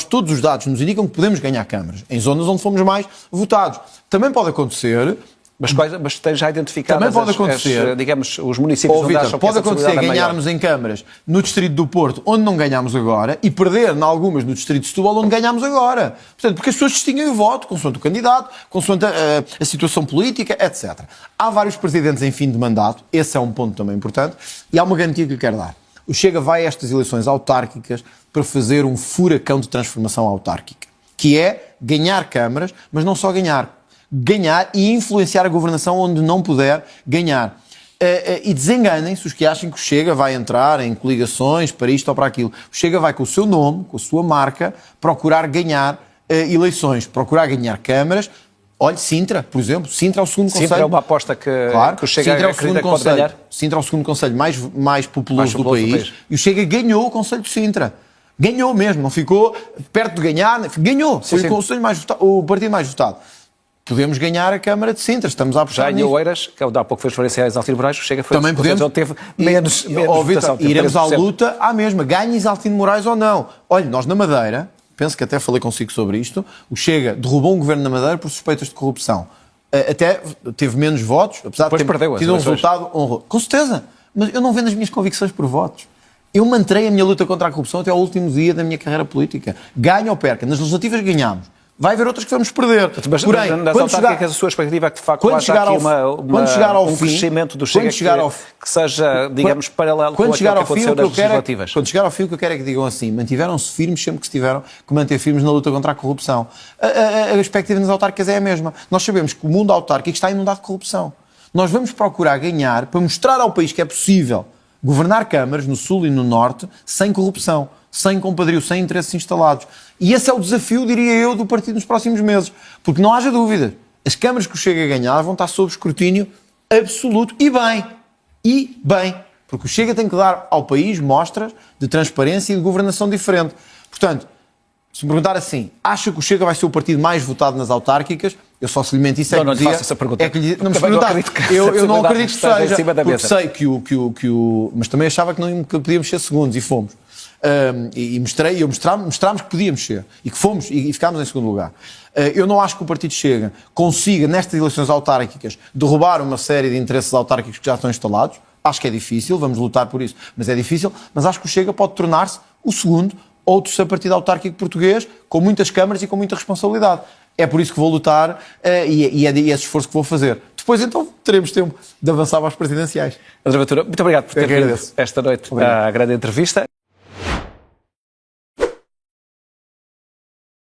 Todos os dados nos indicam que podemos ganhar câmaras, em zonas onde fomos mais votados. Também pode acontecer Mas tens já identificado Também pode acontecer. digamos, os municípios onde Vitor, acham que pode essa acontecer possibilidade é maior. ganharmos em câmaras no Distrito do Porto, onde não ganhámos agora, e perder em algumas no Distrito de Setúbal, onde ganhámos agora. Portanto, porque as pessoas distinguem o voto, consoante o candidato, consoante a situação política, etc. Há vários presidentes em fim de mandato, esse é um ponto também importante, e há uma garantia que lhe quero dar. O Chega vai a estas eleições autárquicas para fazer um furacão de transformação autárquica, que é ganhar câmaras, mas não só ganhar e influenciar a governação onde não puder ganhar. E desenganem-se os que acham que o Chega vai entrar em coligações para isto ou para aquilo. O Chega vai com o seu nome, com a sua marca, procurar ganhar eleições, procurar ganhar câmaras. Olha, Sintra, por exemplo. Sintra é o segundo conselho. Sintra é uma aposta que o Chega Sintra é o acredita segundo que pode conselho. ganhar. Sintra é o segundo conselho mais populoso do país. E o Chega ganhou o conselho de Sintra. Ganhou mesmo, não ficou perto de ganhar, ganhou. Foi o conselho mais votado, o partido mais votado. Podemos ganhar a Câmara de Sintra, estamos a apostar nisso. Já em Oeiras, que há pouco fez referência a Isaltino Moraes, o Chega foi também podemos. Ele teve menos votação. Iremos à luta à mesma, ganhe Isaltino Moraes ou não. Olha, nós na Madeira, penso que até falei consigo sobre isto, o Chega derrubou um governo na Madeira por suspeitas de corrupção. Até teve menos votos, apesar de ter tido um resultado honroso. Com certeza, mas eu não vendo as minhas convicções por votos. Eu manterei a minha luta contra a corrupção até ao último dia da minha carreira política. Ganho ou perca. Nas legislativas ganhamos. Vai haver outras que vamos perder. Mas, porém, nas autárquicas, a sua expectativa é que, de facto, haja aqui um crescimento do Chega que seja, digamos, paralelo com aquilo que aconteceu nas legislativas. Quando chegar ao fim, o que eu quero é que digam assim, mantiveram-se firmes sempre que se tiveram que manter firmes na luta contra a corrupção. A expectativa nas autárquicas é a mesma. Nós sabemos que o mundo autárquico está inundado de corrupção. Nós vamos procurar ganhar para mostrar ao país que é possível governar câmaras no Sul e no Norte sem corrupção, sem compadrio, sem interesses instalados. E esse é o desafio, diria eu, do partido nos próximos meses. Porque não haja dúvida, as câmaras que o Chega a ganhar vão estar sob escrutínio absoluto e bem. E bem. Porque o Chega tem que dar ao país mostras de transparência e de governação diferente. Portanto, se me perguntar assim, acha que o Chega vai ser o partido mais votado nas autárquicas? Eu só se lhe mente isso. Não lhe faço essa pergunta. Não me perguntar. Eu não acredito que seja, porque sei que o... Mas também achava que podíamos ser segundos, e fomos. Mostrámos que podíamos ser, e que fomos, e ficámos em segundo lugar. Eu não acho que o Partido Chega consiga, nestas eleições autárquicas, derrubar uma série de interesses autárquicos que já estão instalados. Acho que é difícil, vamos lutar por isso, mas é difícil. Mas acho que o Chega pode tornar-se o segundo ou terceiro partido autárquico português, com muitas câmaras e com muita responsabilidade. É por isso que vou lutar e é esse esforço que vou fazer. Depois, então, teremos tempo de avançar para as presidenciais. André Ventura, muito obrigado por ter vindo esta noite à grande entrevista.